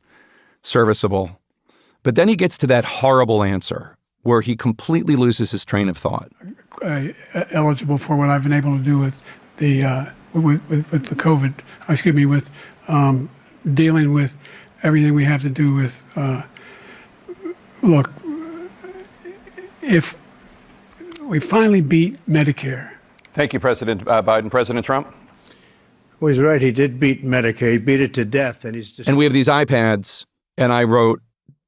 serviceable. But then he gets to that horrible answer where he completely loses his train of thought. Eligible for what I've been able to do with the with the COVID. With dealing with everything we have to do with. Look, if we finally beat Medicare. Thank you, President Biden. President Trump? Well, he's right. He did beat Medicare. He beat it to death. And we have these iPads, and I wrote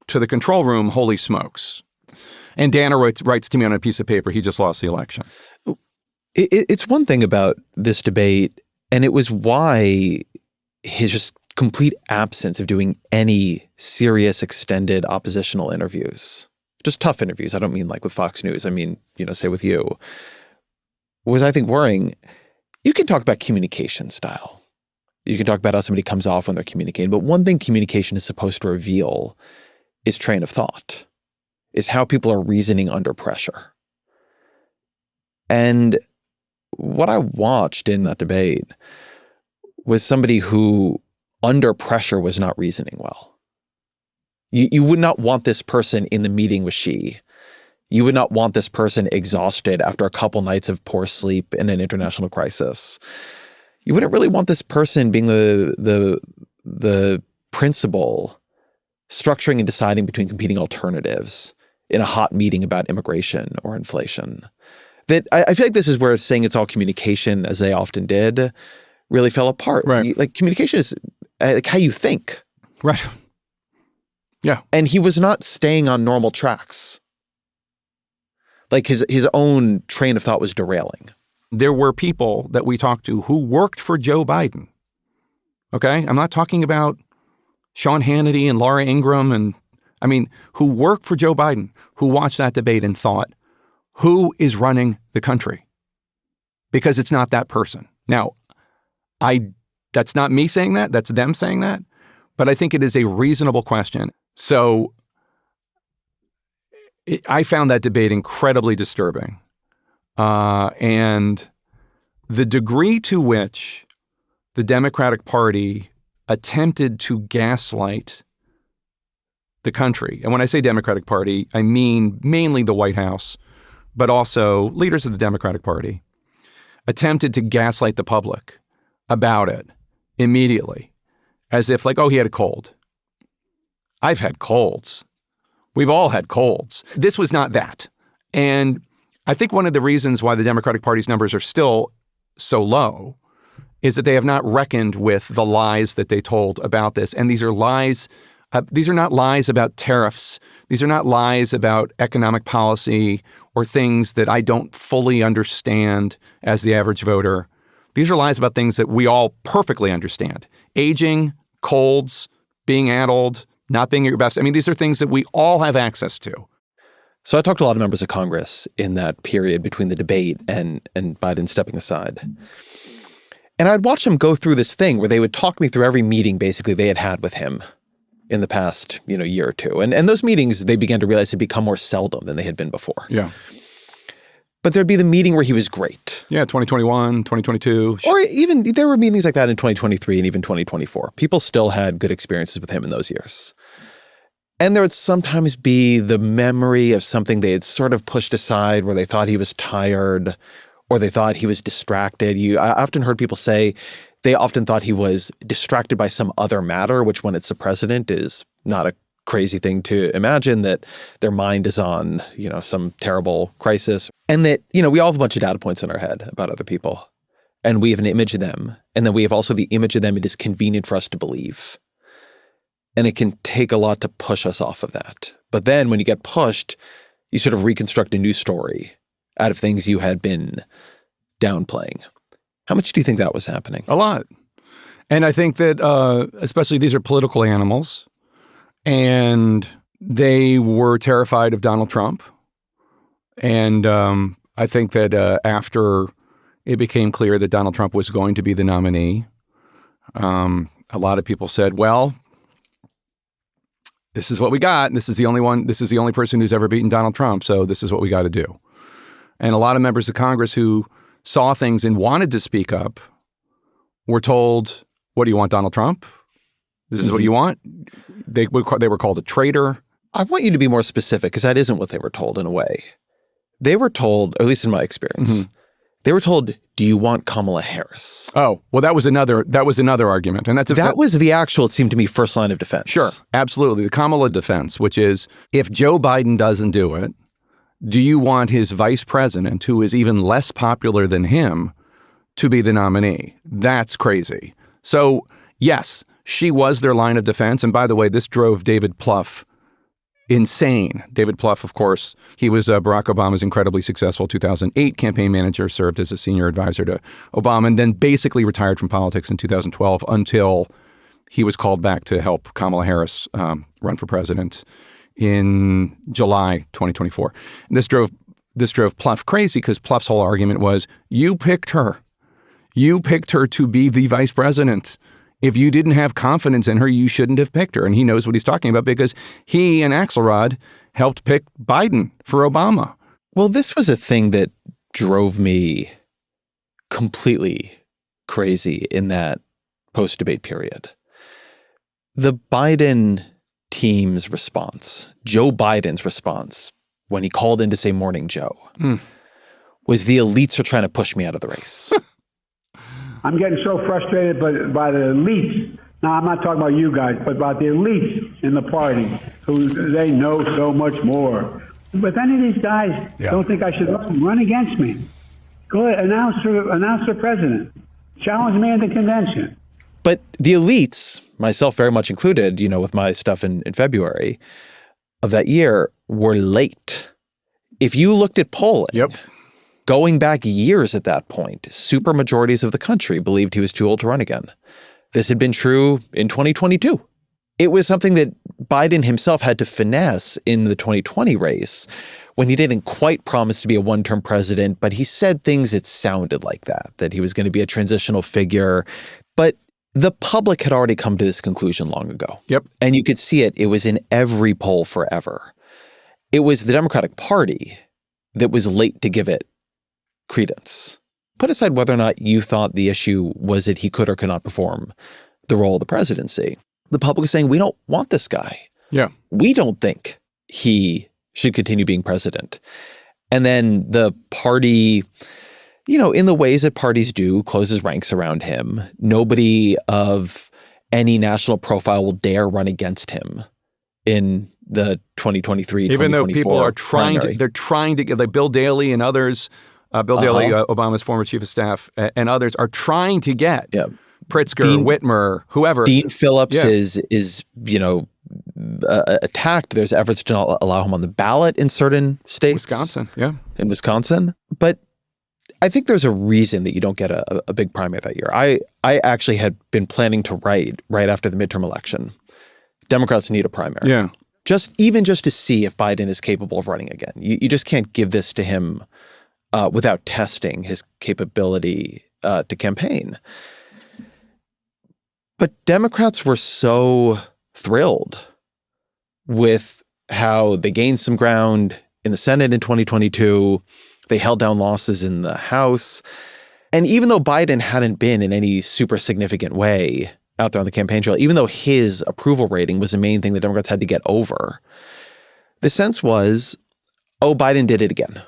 to the control room, holy smokes. And Dana writes to me on a piece of paper, he just lost the election. It's one thing about this debate, and it was why his just complete absence of doing any serious extended oppositional interviews, just tough interviews. I don't mean like with Fox News. I mean, say with you, was I think worrying. You can talk about communication style. You can talk about how somebody comes off when they're communicating. But one thing communication is supposed to reveal is train of thought, is how people are reasoning under pressure. And what I watched in that debate was somebody who under pressure was not reasoning well. You would not want this person in the meeting with Xi. You would not want this person exhausted after a couple nights of poor sleep in an international crisis. You wouldn't really want this person being the principal structuring and deciding between competing alternatives in a hot meeting about immigration or inflation. That I feel like this is where saying it's all communication, as they often did, really fell apart. Right. Like communication is like how you think. Right. Yeah. And he was not staying on normal tracks. Like his own train of thought was derailing. There were people that we talked to who worked for Joe Biden. Okay? I'm not talking about Sean Hannity and Laura Ingraham who worked for Joe Biden, who watched that debate and thought, who is running the country? Because it's not that person. Now, that's not me saying that, that's them saying that, but I think it is a reasonable question. So I found that debate incredibly disturbing. And the degree to which the Democratic Party attempted to gaslight the country, and when I say Democratic Party, I mean mainly the White House, but also leaders of the Democratic Party, attempted to gaslight the public about it immediately, as if like, oh, he had a cold. I've had colds. We've all had colds. This was not that. And I think one of the reasons why the Democratic Party's numbers are still so low is that they have not reckoned with the lies that they told about this. And these are lies. These are not lies about tariffs. These are not lies about economic policy or things that I don't fully understand as the average voter. These are lies about things that we all perfectly understand. Aging, colds, being addled, not being at your best. I mean, these are things that we all have access to. So I talked to a lot of members of Congress in that period between the debate and Biden stepping aside. And I'd watch them go through this thing where they would talk me through every meeting basically they had with him in the past, year or two. And those meetings, they began to realize, had become more seldom than they had been before. Yeah. But there'd be the meeting where he was great. Yeah, 2021, 2022. Or even there were meetings like that in 2023 and even 2024. People still had good experiences with him in those years. And there would sometimes be the memory of something they had sort of pushed aside where they thought he was tired or they thought he was distracted. I often heard people say they often thought he was distracted by some other matter, which when it's the president is not a crazy thing to imagine, that their mind is on, some terrible crisis. And that, we all have a bunch of data points in our head about other people. And we have an image of them. And then we have also the image of them it is convenient for us to believe. And it can take a lot to push us off of that. But then when you get pushed, you sort of reconstruct a new story out of things you had been downplaying. How much do you think that was happening? A lot. And I think that especially these are political animals. And they were terrified of Donald Trump. And I think that after it became clear that Donald Trump was going to be the nominee, a lot of people said, well, this is what we got. And this is the only person who's ever beaten Donald Trump. So this is what we got to do. And a lot of members of Congress who saw things and wanted to speak up were told, what do you want, Donald Trump? This is what you want? They were called a traitor. I want you to be more specific because that isn't what they were told in a way. They were told, at least in my experience, they were told, do you want Kamala Harris? Oh, well, that was another argument. And that was the actual, it seemed to me, first line of defense. Sure, absolutely. The Kamala defense, which is if Joe Biden doesn't do it, do you want his vice president, who is even less popular than him, to be the nominee? That's crazy. So, yes, she was their line of defense. And by the way, this drove David Plouffe insane. David Plouffe, of course, he was Barack Obama's incredibly successful 2008 campaign manager, served as a senior advisor to Obama, and then basically retired from politics in 2012 until he was called back to help Kamala Harris run for president in July 2024. And this drove Plouffe crazy because Plouffe's whole argument was, you picked her. You picked her to be the vice president. If you didn't have confidence in her, you shouldn't have picked her. And he knows what he's talking about because he and Axelrod helped pick Biden for Obama. Well, this was a thing that drove me completely crazy in that post-debate period. The Biden team's response, Joe Biden's response, when he called in to say morning Joe, was the elites are trying to push me out of the race. I'm getting so frustrated by the elites. Now, I'm not talking about you guys, but about the elites in the party who they know so much more. But if any of these guys don't think I should run against me, go ahead, announce for president. Challenge me in the convention. But the elites, myself very much included, with my stuff in February of that year, were late. If you looked at polling, going back years at that point, super majorities of the country believed he was too old to run again. This had been true in 2022. It was something that Biden himself had to finesse in the 2020 race when he didn't quite promise to be a one-term president, but he said things that sounded like that he was going to be a transitional figure. But the public had already come to this conclusion long ago. Yep. And you could see it. It was in every poll forever. It was the Democratic Party that was late to give it credence. Put aside whether or not you thought the issue was that he could or could not perform the role of the presidency. The public was saying, we don't want this guy. Yeah. We don't think he should continue being president. And then the party, in the ways that parties do, closes ranks around him. Nobody of any national profile will dare run against him in the 2023, even 2024 though people are they're trying to get, like Bill Daley and others, Bill Daley, Obama's former chief of staff, and others are trying to get Pritzker, Whitmer, whoever. Dean Phillips is attacked. There's efforts to not allow him on the ballot in certain states. In Wisconsin. But I think there's a reason that you don't get a big primary that year. I actually had been planning to write right after the midterm election, Democrats need a primary. Yeah. Just to see if Biden is capable of running again. You just can't give this to him without testing his capability to campaign. But Democrats were so thrilled with how they gained some ground in the Senate in 2022. They held down losses in the House. And even though Biden hadn't been in any super significant way out there on the campaign trail, even though his approval rating was the main thing the Democrats had to get over, the sense was, oh, Biden did it again.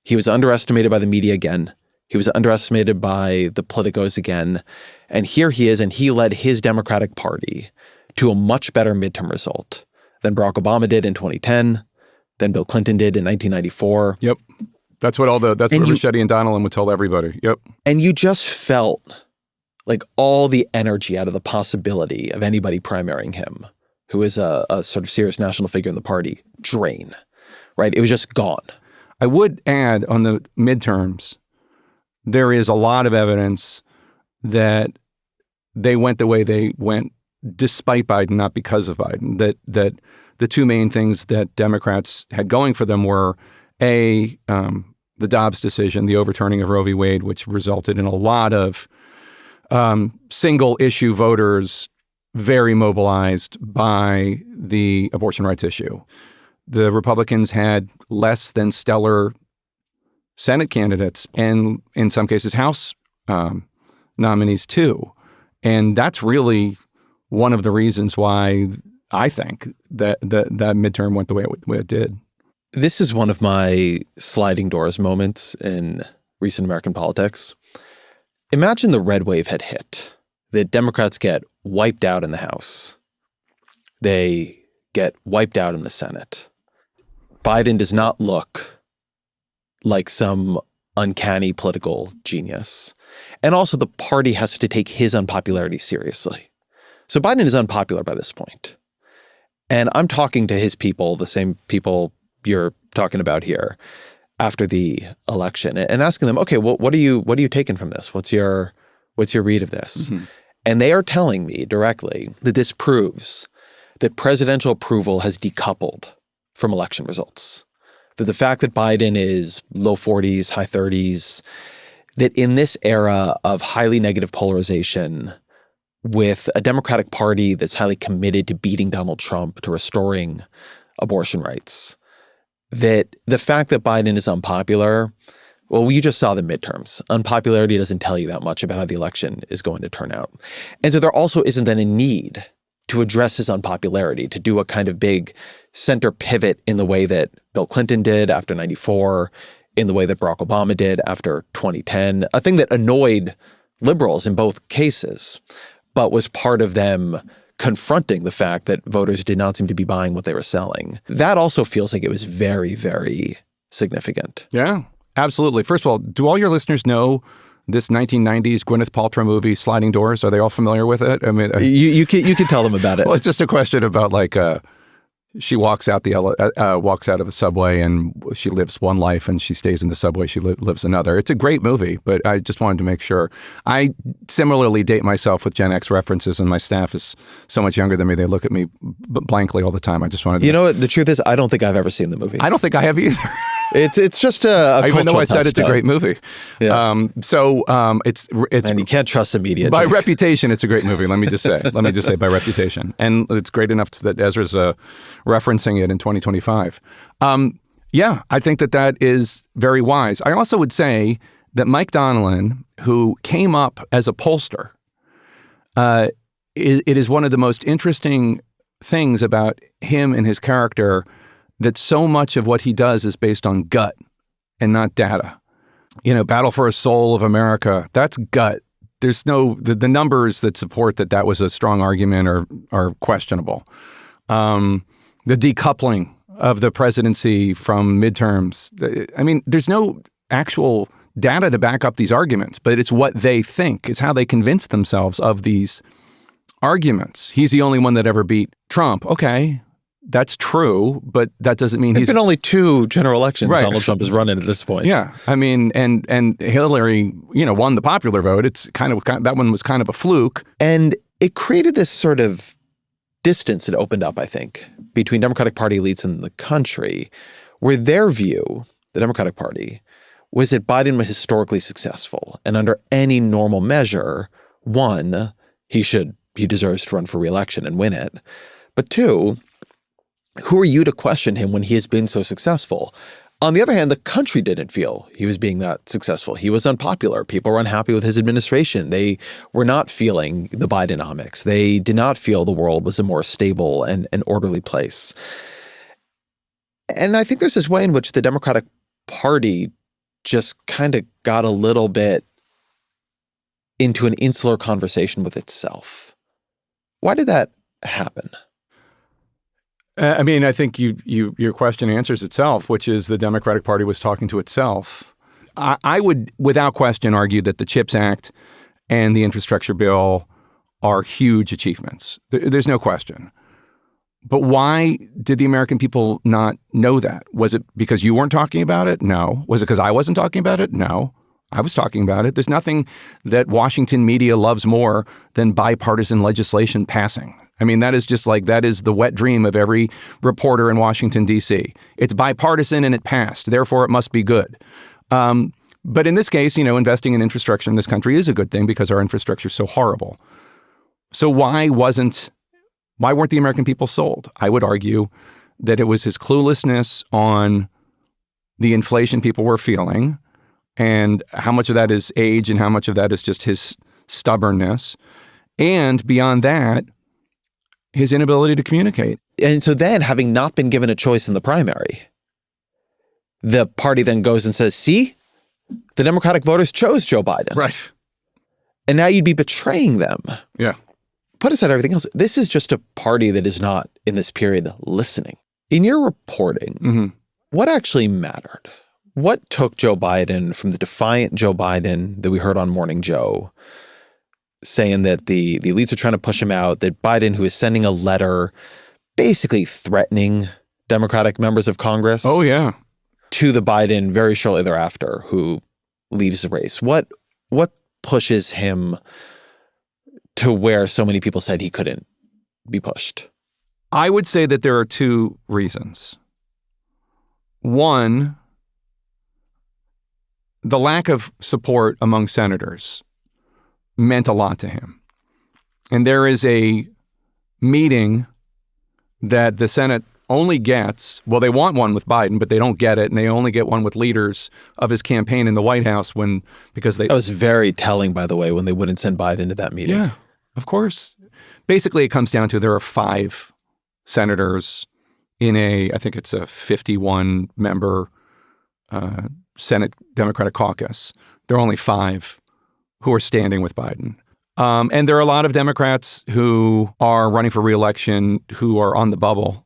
He was underestimated by the media again. He was underestimated by the politicos again. And here he is, and he led his Democratic Party to a much better midterm result than Barack Obama did in 2010, than Bill Clinton did in 1994. Yep. That's what Ricchetti and Donilon would tell everybody. Yep. And you just felt like all the energy out of the possibility of anybody primarying him, who is a sort of serious national figure in the party, drain, right? It was just gone. I would add on the midterms, there is a lot of evidence that they went the way they went despite Biden, not because of Biden. That the two main things that Democrats had going for them were, the Dobbs decision, the overturning of Roe v. Wade, which resulted in a lot of single issue voters very mobilized by the abortion rights issue. The Republicans had less than stellar Senate candidates and in some cases House nominees too. And that's really one of the reasons why I think that midterm went the way it did. This is one of my sliding doors moments in recent American politics. Imagine the red wave had hit. The Democrats get wiped out in the House. They get wiped out in the Senate. Biden does not look like some uncanny political genius. And also the party has to take his unpopularity seriously. So Biden is unpopular by this point. And I'm talking to his people, the same people you're talking about here, after the election, and asking them, okay, well, what are you taking from this? What's your read of this? Mm-hmm. And they are telling me directly that this proves that presidential approval has decoupled from election results. That the fact that Biden is low 40s, high 30s, that in this era of highly negative polarization, with a Democratic Party that's highly committed to beating Donald Trump, to restoring abortion rights, that the fact that Biden is unpopular, well, you just saw the midterms. Unpopularity doesn't tell you that much about how the election is going to turn out. And so there also isn't then a need to address his unpopularity, to do a kind of big center pivot in the way that Bill Clinton did after 94, in the way that Barack Obama did after 2010, a thing that annoyed liberals in both cases, but was part of them confronting the fact that voters did not seem to be buying what they were selling. That also feels like it was very, very significant. Yeah, absolutely. First of all, do all your listeners know this 1990s Gwyneth Paltrow movie, Sliding Doors? Are they all familiar with it? I mean, you can tell them about it. Well, it's just a question about like she walks out of a subway and she lives one life and she stays in the subway. She lives another. It's a great movie, but I just wanted to make sure. I similarly date myself with Gen X references, and my staff is so much younger than me. They look at me blankly all the time. I just wanted to... You know what? The truth is, I don't think I've ever seen the movie. I don't think I have either. It's just a even though I said it's a touchstone. great movie. Yeah. It's and you can't trust the media. By Jake. reputation, it's a great movie. Let me just say by reputation, and it's great enough that Ezra's referencing it in 2025. Yeah, I think that is very wise. I also would say that Mike Donilon, who came up as a pollster, it is one of the most interesting things about him and his character that so much of what he does is based on gut and not data. Battle for a Soul of America, that's gut. There's the numbers that support that was a strong argument are questionable. The decoupling of the presidency from midterms. I mean, there's no actual data to back up these arguments, but it's what they think. It's how they convince themselves of these arguments. He's the only one that ever beat Trump. Okay, that's true, but that doesn't mean There's been only 2 general elections Donald Trump is running at this point. Yeah, I mean, and Hillary, won the popular vote. It's kind of that one was kind of a fluke, and it created this sort of distance that opened up, I think, between Democratic Party elites in the country, where their view, the Democratic Party, was that Biden was historically successful, and under any normal measure, 1, he deserves to run for re-election and win it, but 2, who are you to question him when he has been so successful? On the other hand, the country didn't feel he was being that successful. He was unpopular. People were unhappy with his administration. They were not feeling the Bidenomics. They did not feel the world was a more stable and orderly place. And I think there's this way in which the Democratic Party just kind of got a little bit into an insular conversation with itself. Why did that happen? I mean, I think your question answers itself, which is the Democratic Party was talking to itself. I would, without question, argue that the CHIPS Act and the infrastructure bill are huge achievements. There's no question. But why did the American people not know that? Was it because you weren't talking about it? No. Was it because I wasn't talking about it? No. I was talking about it. There's nothing that Washington media loves more than bipartisan legislation passing. I mean, that is the wet dream of every reporter in Washington, D.C. It's bipartisan and it passed. Therefore, it must be good. But in this case, investing in infrastructure in this country is a good thing because our infrastructure is so horrible. So why weren't the American people sold? I would argue that it was his cluelessness on the inflation people were feeling and how much of that is age and how much of that is just his stubbornness. And beyond that, his inability to communicate. And so then, having not been given a choice in the primary, the party then goes and says, see, the Democratic voters chose Joe Biden. Right. And now you'd be betraying them. Yeah. Put aside everything else. This is just a party that is not, in this period, listening. In your reporting, what actually mattered? What took Joe Biden from the defiant Joe Biden that we heard on Morning Joe, saying that the elites are trying to push him out, that Biden, who is sending a letter basically threatening Democratic members of Congress. Oh, yeah. To the Biden very shortly thereafter, who leaves the race. What pushes him to where so many people said he couldn't be pushed? I would say that there are 2 reasons. One, the lack of support among senators meant a lot to him. And there is a meeting that the Senate only gets, well, they want one with Biden, but they don't get it, and they only get one with leaders of his campaign in the White House that was very telling, by the way, when they wouldn't send Biden to that meeting. Yeah, of course. Basically, it comes down to there are 5 senators in I think it's a 51-member Senate Democratic caucus. There are only 5 who are standing with Biden. And there are a lot of Democrats who are running for re-election who are on the bubble,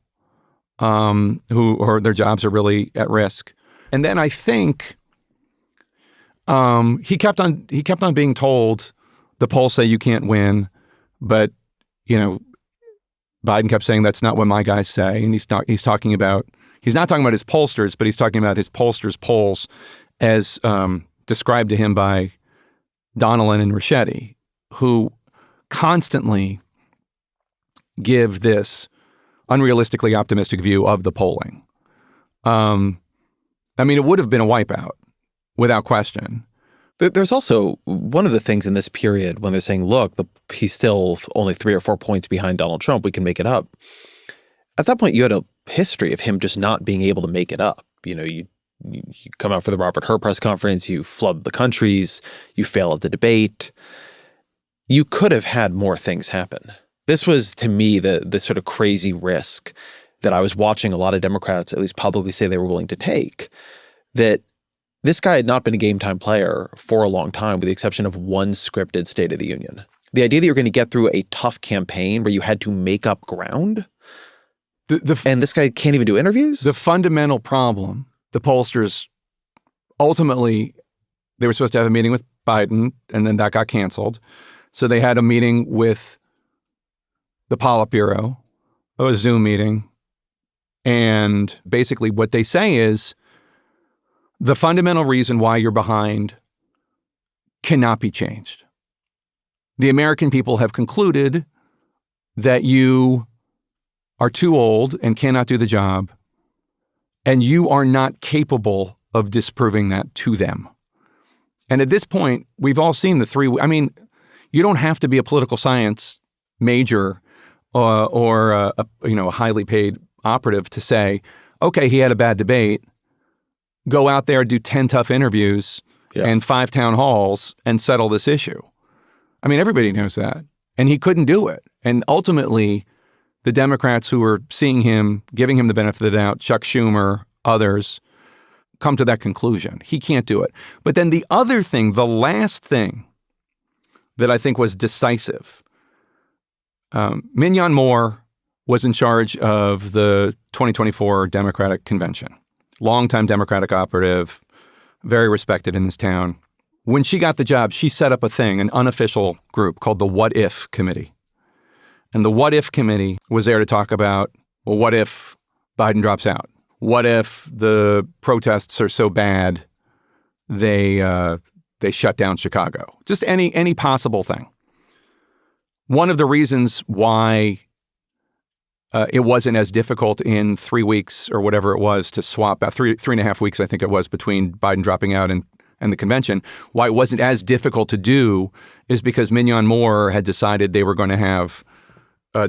their jobs are really at risk. And then I think he kept on being told, the polls say you can't win, but Biden kept saying that's not what my guys say, and he's not talking about his pollsters, but he's talking about his pollsters' polls as described to him by Donilon and Reelected, who constantly give this unrealistically optimistic view of the polling. I mean, it would have been a wipeout without question. There's also one of the things in this period when they're saying, look, he's still only 3 or 4 points behind Donald Trump. We can make it up. At that point, you had a history of him just not being able to make it up. You know, you come out for the Robert Hur press conference, you flub the countries, you fail at the debate. You could have had more things happen. This was, to me, the sort of crazy risk that I was watching a lot of Democrats at least publicly say they were willing to take, that this guy had not been a game time player for a long time, with the exception of one scripted State of the Union. The idea that you're going to get through a tough campaign where you had to make up ground, and this guy can't even do interviews? The fundamental problem, the pollsters, ultimately, they were supposed to have a meeting with Biden, and then that got canceled. So they had a meeting with the Politburo, a Zoom meeting. And basically what they say is the fundamental reason why you're behind cannot be changed. The American people have concluded that you are too old and cannot do the job, and you are not capable of disproving that to them. And at this point, we've all seen the three. I mean, you don't have to be a political science major or a highly paid operative to say, okay, he had a bad debate. Go out there, do 10 tough interviews and 5 town halls and settle this issue. I mean, everybody knows that. And he couldn't do it. And ultimately, the Democrats who were seeing him, giving him the benefit of the doubt, Chuck Schumer, others, come to that conclusion. He can't do it. But then the other thing, the last thing that I think was decisive, Mignon Moore was in charge of the 2024 Democratic Convention. Longtime Democratic operative, very respected in this town. When she got the job, she set up a thing, an unofficial group called the What If Committee. And the What If Committee was there to talk about, well, what if Biden drops out? What if the protests are so bad they shut down Chicago? Just any possible thing. One of the reasons why it wasn't as difficult in 3 weeks or whatever it was to swap out, 3.5 weeks, I think it was, between Biden dropping out and the convention, why it wasn't as difficult to do is because Mignon Moore had decided they were going to have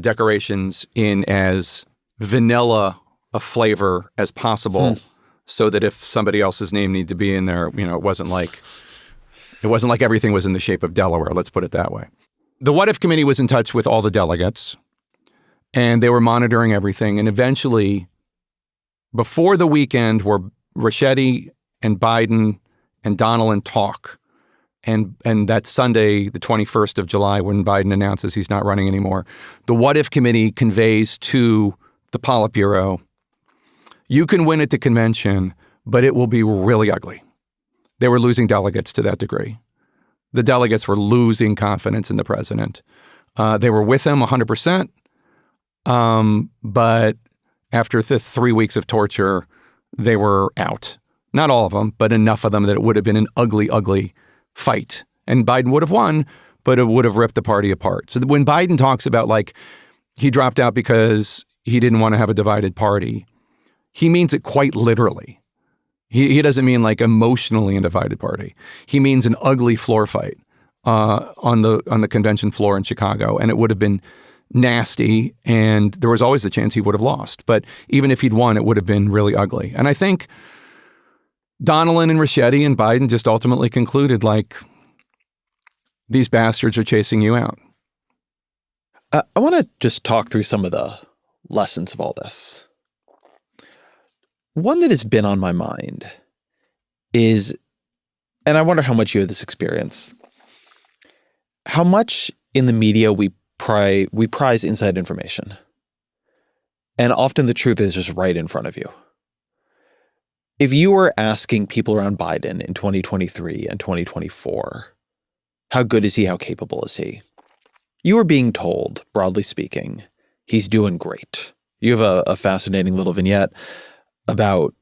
decorations in as vanilla a flavor as possible so that if somebody else's name needed to be in there, it wasn't like everything was in the shape of Delaware, let's put it that way. The What If Committee was in touch with all the delegates, and they were monitoring everything. And eventually, before the weekend where Reelected and Biden and Donilon talk, and that Sunday, the 21st of July, when Biden announces he's not running anymore, the What If Committee conveys to the Politburo, you can win at the convention, but it will be really ugly. They were losing delegates to that degree. The delegates were losing confidence in the president. They were with him 100%. But after the 3 weeks of torture, they were out. Not all of them, but enough of them that it would have been an ugly, ugly fight. And Biden would have won, but it would have ripped the party apart. So when Biden talks about he dropped out because he didn't want to have a divided party, he means it quite literally. He doesn't mean emotionally a divided party. He means an ugly floor fight on the convention floor in Chicago, and it would have been nasty, and there was always a chance he would have lost. But even if he'd won, it would have been really ugly. And I think Donilon and Reelected and Biden just ultimately concluded, these bastards are chasing you out. I want to just talk through some of the lessons of all this. One that has been on my mind is, and I wonder how much you have this experience, how much in the media we prize inside information. And often the truth is just right in front of you. If you were asking people around Biden in 2023 and 2024, how good is he? How capable is he? You were being told, broadly speaking, he's doing great. You have a fascinating little vignette about,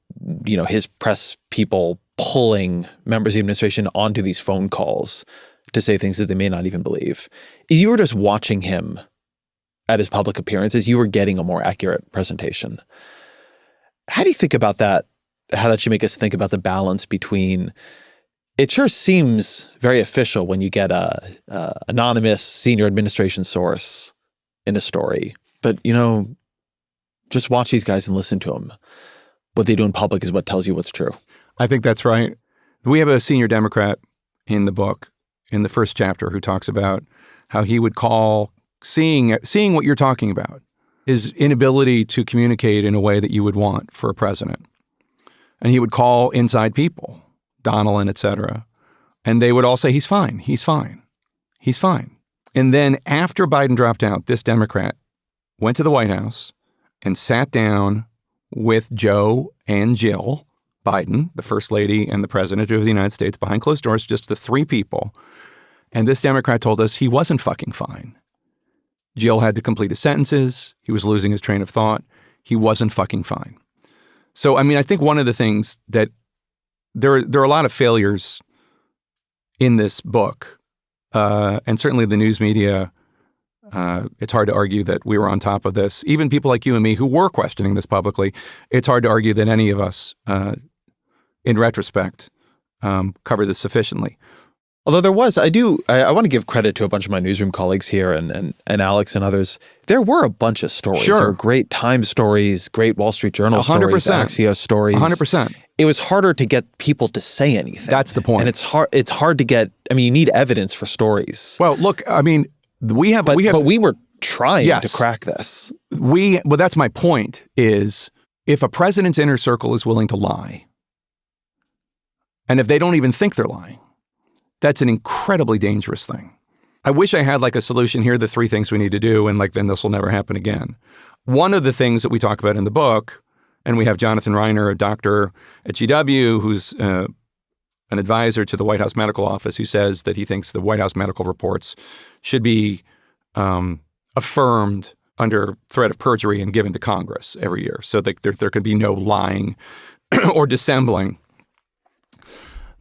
his press people pulling members of the administration onto these phone calls to say things that they may not even believe. If you were just watching him at his public appearances, you were getting a more accurate presentation. How do you think about that how that should make us think about the balance between, it sure seems very official when you get a anonymous senior administration source in a story, but just watch these guys and listen to them. What they do in public is what tells you what's true. I think that's right. We have a senior Democrat in the book, in the first chapter, who talks about how he would call seeing what you're talking about, his inability to communicate in a way that you would want for a president. And he would call inside people, Donnellan, et cetera, and they would all say, he's fine, he's fine, he's fine. And then after Biden dropped out, this Democrat went to the White House and sat down with Joe and Jill Biden, the First Lady and the President of the United States, behind closed doors, just the three people. And this Democrat told us he wasn't fucking fine. Jill had to complete his sentences. He was losing his train of thought. He wasn't fucking fine. So, I mean, I think one of the things that there are a lot of failures in this book, and certainly the news media, it's hard to argue that we were on top of this. Even people like you and me who were questioning this publicly, it's hard to argue that any of us, in retrospect, covered this sufficiently. Although there was, I want to give credit to a bunch of my newsroom colleagues here and Alex and others. There were a bunch of stories. Sure. There were great Times stories, great Wall Street Journal 100%. stories, Axios stories. 100%. It was harder to get people to say anything. That's the point. And it's hard to get, you need evidence for stories. Well, look, I mean, we were trying to crack this. Well, that's my point, is if a president's inner circle is willing to lie, and if they don't even think they're lying, that's an incredibly dangerous thing. I wish I had like a solution. Here are the three things we need to do, and then this will never happen again. One of the things that we talk about in the book, and we have Jonathan Reiner, a doctor at GW, who's an advisor to the White House Medical Office, who says that he thinks the White House medical reports should be affirmed under threat of perjury and given to Congress every year, so that there could be no lying or dissembling.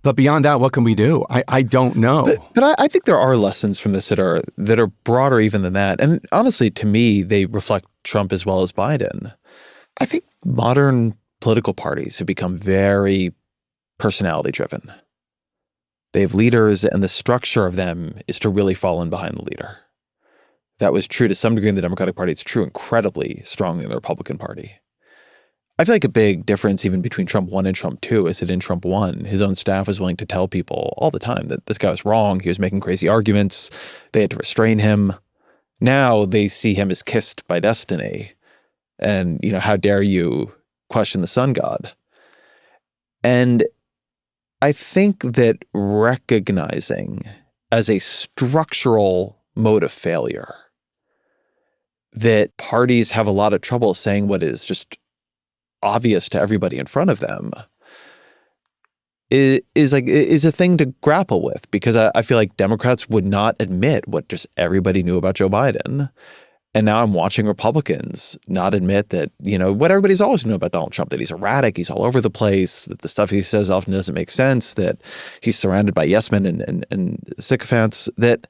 But beyond that, what can we do? I don't know. But I think there are lessons from this that are broader even than that. And honestly, to me, they reflect Trump as well as Biden. I think modern political parties have become very personality driven. They have leaders, and the structure of them is to really fall in behind the leader. That was true to some degree in the Democratic Party. It's true incredibly strongly in the Republican Party. I feel like a big difference even between Trump 1 and Trump 2 is that in Trump 1, his own staff was willing to tell people all the time that this guy was wrong. He was making crazy arguments. They had to restrain him. Now they see him as kissed by destiny. And, how dare you question the sun god? And I think that recognizing as a structural mode of failure that parties have a lot of trouble saying what is just obvious to everybody in front of them is a thing to grapple with, because I feel like Democrats would not admit what just everybody knew about Joe Biden. And now I'm watching Republicans not admit that, what everybody's always known about Donald Trump, that he's erratic, he's all over the place, that the stuff he says often doesn't make sense, that he's surrounded by yes men and sycophants, that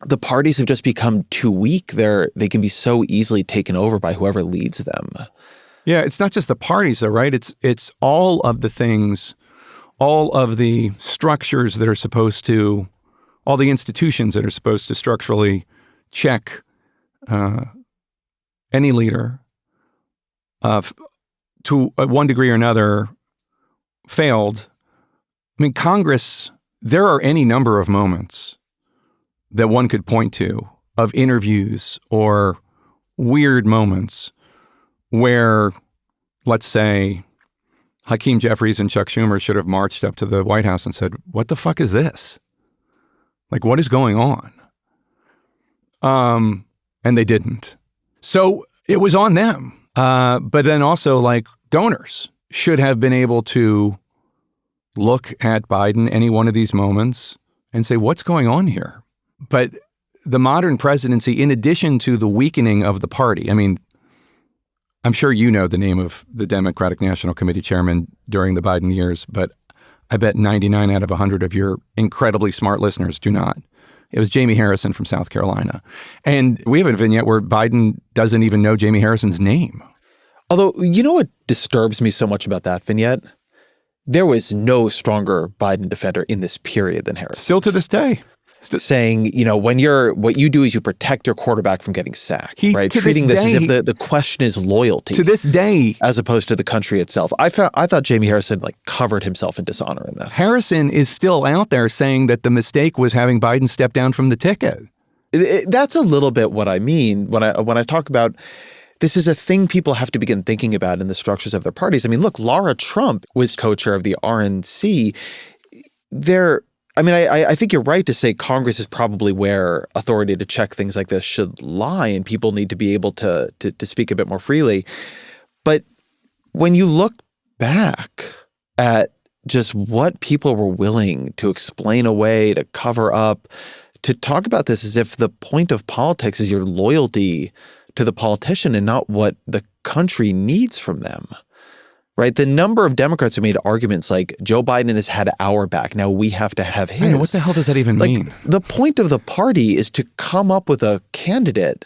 the parties have just become too weak. They can be so easily taken over by whoever leads them. Yeah, it's not just the parties, though, right? It's all of the things, all of the structures that are supposed to, all the institutions that are supposed to structurally check any leader to one degree or another failed. I mean, Congress, there are any number of moments that one could point to of interviews or weird moments where, let's say, Hakeem Jeffries and Chuck Schumer should have marched up to the White House and said, what the fuck is this? Like, what is going on? And they didn't. So it was on them. But then also, like, donors should have been able to look at Biden any one of these moments and say, what's going on here? But the modern presidency, in addition to the weakening of the party, I mean, I'm sure you know the name of the Democratic National Committee chairman during the Biden years, but I bet 99 out of 100 of your incredibly smart listeners do not. It was Jamie Harrison from South Carolina. And we have a vignette where Biden doesn't even know Jamie Harrison's name. Although, what disturbs me so much about that vignette There was no stronger Biden defender in this period than Harris. Still to this day. Saying, what you do is you protect your quarterback from getting sacked, right? Treating this as if the question is loyalty. To this day. As opposed to the country itself. I thought Jamie Harrison covered himself in dishonor in this. Harrison is still out there saying that the mistake was having Biden step down from the ticket. That's a little bit what I mean when I talk about this is a thing people have to begin thinking about in the structures of their parties. I mean, look, Laura Trump was co-chair of the RNC. I think you're right to say Congress is probably where authority to check things like this should lie, and people need to be able to speak a bit more freely. But when you look back at just what people were willing to explain away, to cover up, to talk about this as if the point of politics is your loyalty to the politician and not what the country needs from them. Right? The number of Democrats who made arguments like Joe Biden has had our back. Now we have to have his. I know, what the hell does that even mean? The point of the party is to come up with a candidate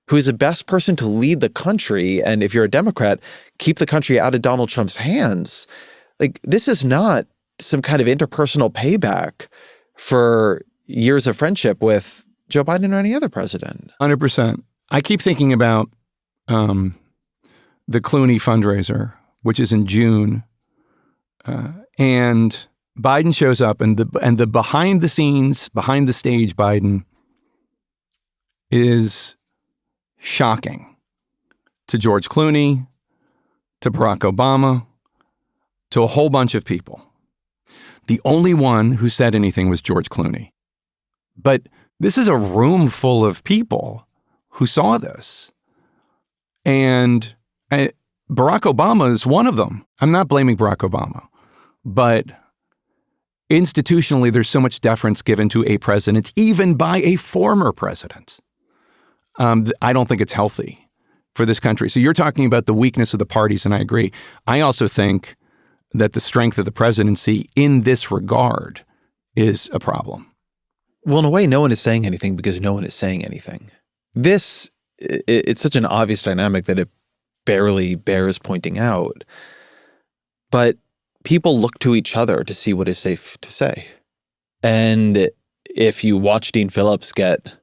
who is the best person to lead the country. And if you're a Democrat, keep the country out of Donald Trump's hands. This is not some kind of interpersonal payback for years of friendship with Joe Biden or any other president. 100%. I keep thinking about the Clooney fundraiser, which is in June, and Biden shows up, and the behind the scenes, behind the stage Biden is shocking to George Clooney, to Barack Obama, to a whole bunch of people. The only one who said anything was George Clooney. But this is a room full of people who saw this, and Barack Obama is one of them. I'm not blaming Barack Obama, but institutionally, there's so much deference given to a president, even by a former president. I don't think it's healthy for this country. So you're talking about the weakness of the parties, and I agree. I also think that the strength of the presidency in this regard is a problem. Well, in a way, no one is saying anything because no one is saying anything. It's such an obvious dynamic that it barely bears pointing out. But people look to each other to see what is safe to say. And if you watch Dean Phillips get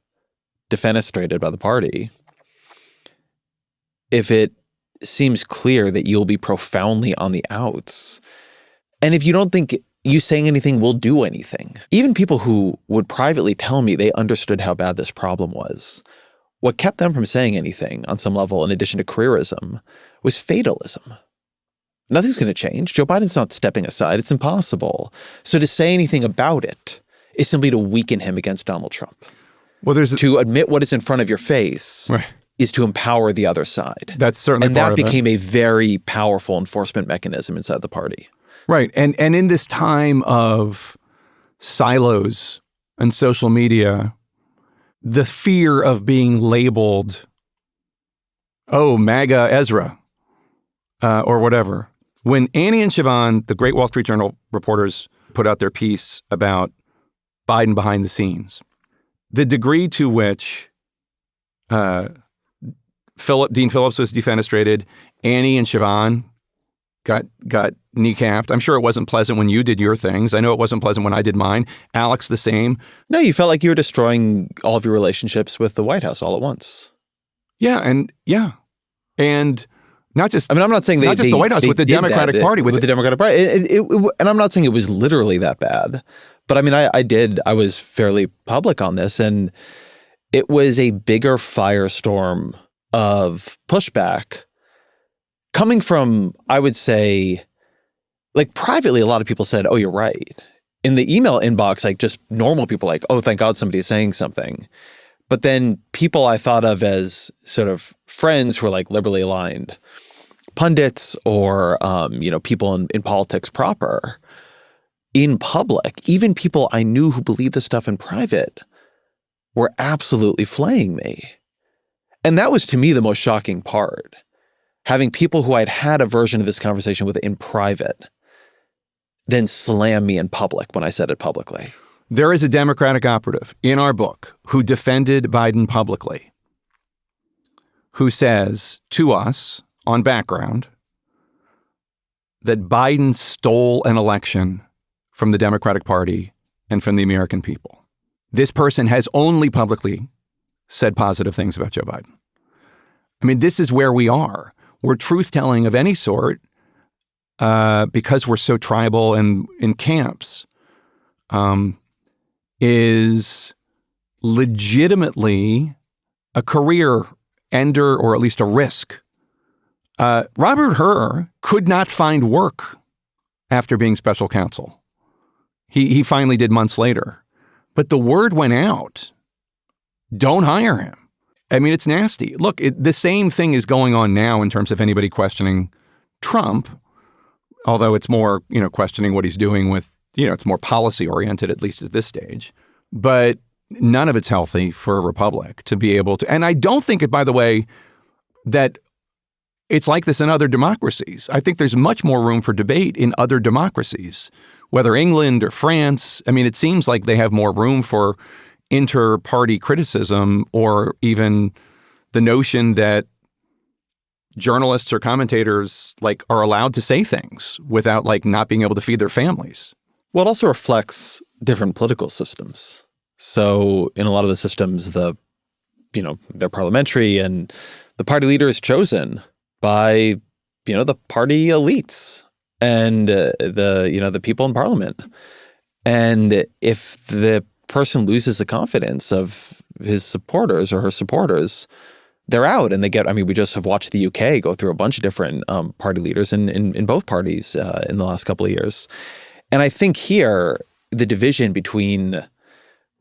defenestrated by the party, if it seems clear that you'll be profoundly on the outs, and if you don't think you saying anything will do anything, even people who would privately tell me they understood how bad this problem was, what kept them from saying anything on some level, in addition to careerism, was fatalism. Nothing's going to change. Joe Biden's not stepping aside. It's impossible. So to say anything about it is simply to weaken him against Donald Trump. Well, to admit what is in front of your face is to empower the other side. That's certainly and part that of became a very powerful enforcement mechanism inside the party. Right. And in this time of silos and social media, the fear of being labeled, MAGA Ezra, or whatever. When Annie and Siobhan, the great Wall Street Journal reporters, put out their piece about Biden behind the scenes, the degree to which Dean Phillips was defenestrated, Annie and Siobhan got kneecapped. I'm sure it wasn't pleasant when you did your things. I know it wasn't pleasant when I did mine. Alex, the same. No, you felt like you were destroying all of your relationships with the White House all at once. Yeah. And not just, I'm not saying not just the White House, with the Democratic Party. With the Democratic Party. And I'm not saying it was literally that bad. But I mean, I was fairly public on this, and it was a bigger firestorm of pushback coming from, I would say, privately, a lot of people said, oh, you're right. In the email inbox, just normal people oh, thank God somebody's saying something. But then people I thought of as sort of friends who were liberally aligned, pundits or, people in politics proper, in public, even people I knew who believed this stuff in private, were absolutely flaying me. And that was, to me, the most shocking part. Having people who I'd had a version of this conversation with in private then slam me in public when I said it publicly. There is a Democratic operative in our book who defended Biden publicly, who says to us on background that Biden stole an election from the Democratic Party and from the American people. This person has only publicly said positive things about Joe Biden. I mean, this is where we are. We're truth-telling of any sort because we're so tribal and in camps is legitimately a career ender or at least a risk. Robert Hur could not find work after being special counsel. He finally did months later. But the word went out, don't hire him. I mean, it's nasty. Look, the same thing is going on now in terms of anybody questioning Trump, although it's more, questioning what he's doing with, it's more policy oriented, at least at this stage. But none of it's healthy for a republic to be able to. And I don't think, by the way, that it's like this in other democracies. I think there's much more room for debate in other democracies, whether England or France. I mean, it seems like they have more room for inter-party criticism or even the notion that journalists or commentators are allowed to say things without not being able to feed their families. Well, it also reflects different political systems. So in a lot of the systems, they're parliamentary and the party leader is chosen by, the party elites and the people in parliament. And if the person loses the confidence of his supporters or her supporters, they're out and they get, we just have watched the UK go through a bunch of different party leaders in both parties in the last couple of years. And I think here, the division between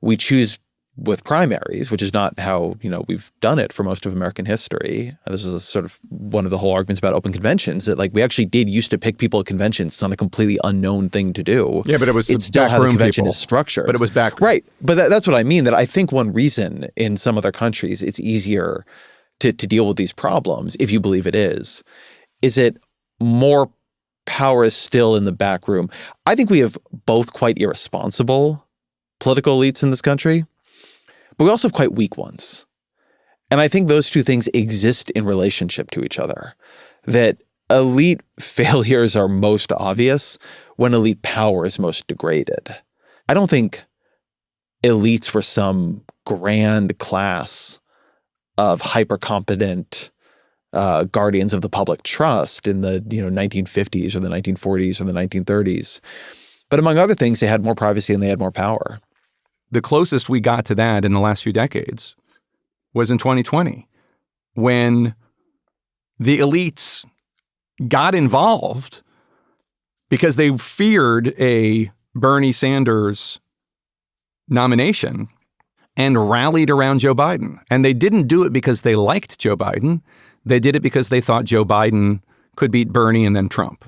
we choose with primaries, which is not how, we've done it for most of American history. This is sort of one of the whole arguments about open conventions that we actually did used to pick people at conventions. It's not a completely unknown thing to do. Yeah, but it's still how the convention is structured. But it was back. Right. But that's what I mean, that I think one reason in some other countries it's easier to deal with these problems, if you believe it is it more power is still in the back room. I think we have both quite irresponsible political elites in this country, but we also have quite weak ones. And I think those two things exist in relationship to each other, that elite failures are most obvious when elite power is most degraded. I don't think elites were some grand class of hyper-competent guardians of the public trust in the 1950s or the 1940s or the 1930s. But among other things, they had more privacy and they had more power. The closest we got to that in the last few decades was in 2020, when the elites got involved because they feared a Bernie Sanders nomination and rallied around Joe Biden. And they didn't do it because they liked Joe Biden. They did it because they thought Joe Biden could beat Bernie and then Trump.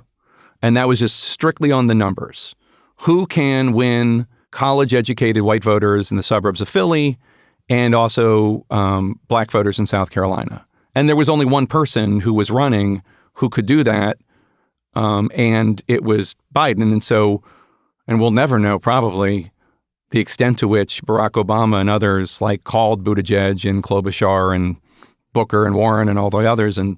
And that was just strictly on the numbers. Who can win college-educated white voters in the suburbs of Philly and also black voters in South Carolina? And there was only one person who was running who could do that, and it was Biden. And we'll never know probably the extent to which Barack Obama and others called Buttigieg and Klobuchar and Booker and Warren and all the others and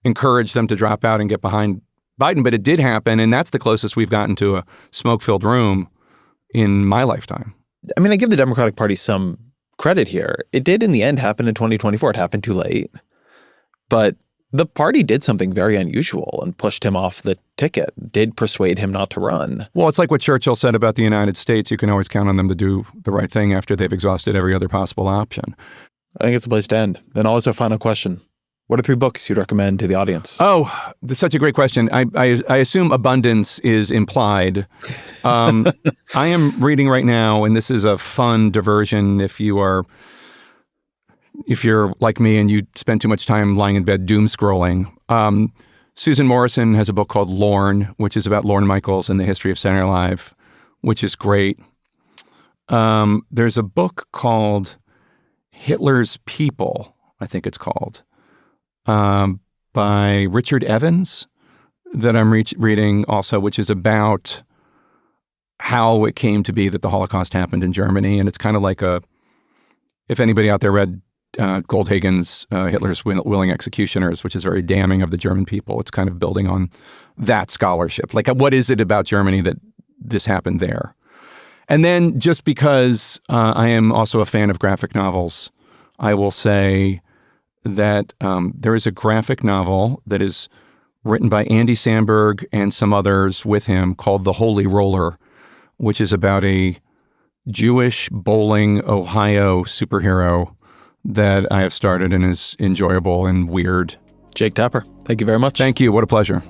encouraged them to drop out and get behind Biden. But it did happen, and that's the closest we've gotten to a smoke-filled room in my lifetime. I give the Democratic Party some credit here. It did in the end happen in 2024. It happened too late. But the party did something very unusual and pushed him off the ticket, did persuade him not to run. Well, it's like what Churchill said about the United States. You can always count on them to do the right thing after they've exhausted every other possible option. I think it's a place to end. And always a final question. What are 3 books you'd recommend to the audience? Oh, that's such a great question. I assume abundance is implied. I am reading right now, and this is a fun diversion if you're like me and you spend too much time lying in bed doom scrolling. Susan Morrison has a book called Lorne, which is about Lorne Michaels and the history of Saturday Night Live, which is great. There's a book called Hitler's People, I think it's called, by Richard Evans that I'm reading also, which is about how it came to be that the Holocaust happened in Germany. And it's kind of like if anybody out there read Goldhagen's Hitler's Willing Executioners, which is very damning of the German people. It's kind of building on that scholarship. Like, what is it about Germany that this happened there? And then just because I am also a fan of graphic novels, I will say that there is a graphic novel that is written by Andy Samberg and some others with him called The Holy Roller, which is about a Jewish bowling Ohio superhero that I have started and is enjoyable and weird. Jake Tapper, thank you very much. Thank you. What a pleasure.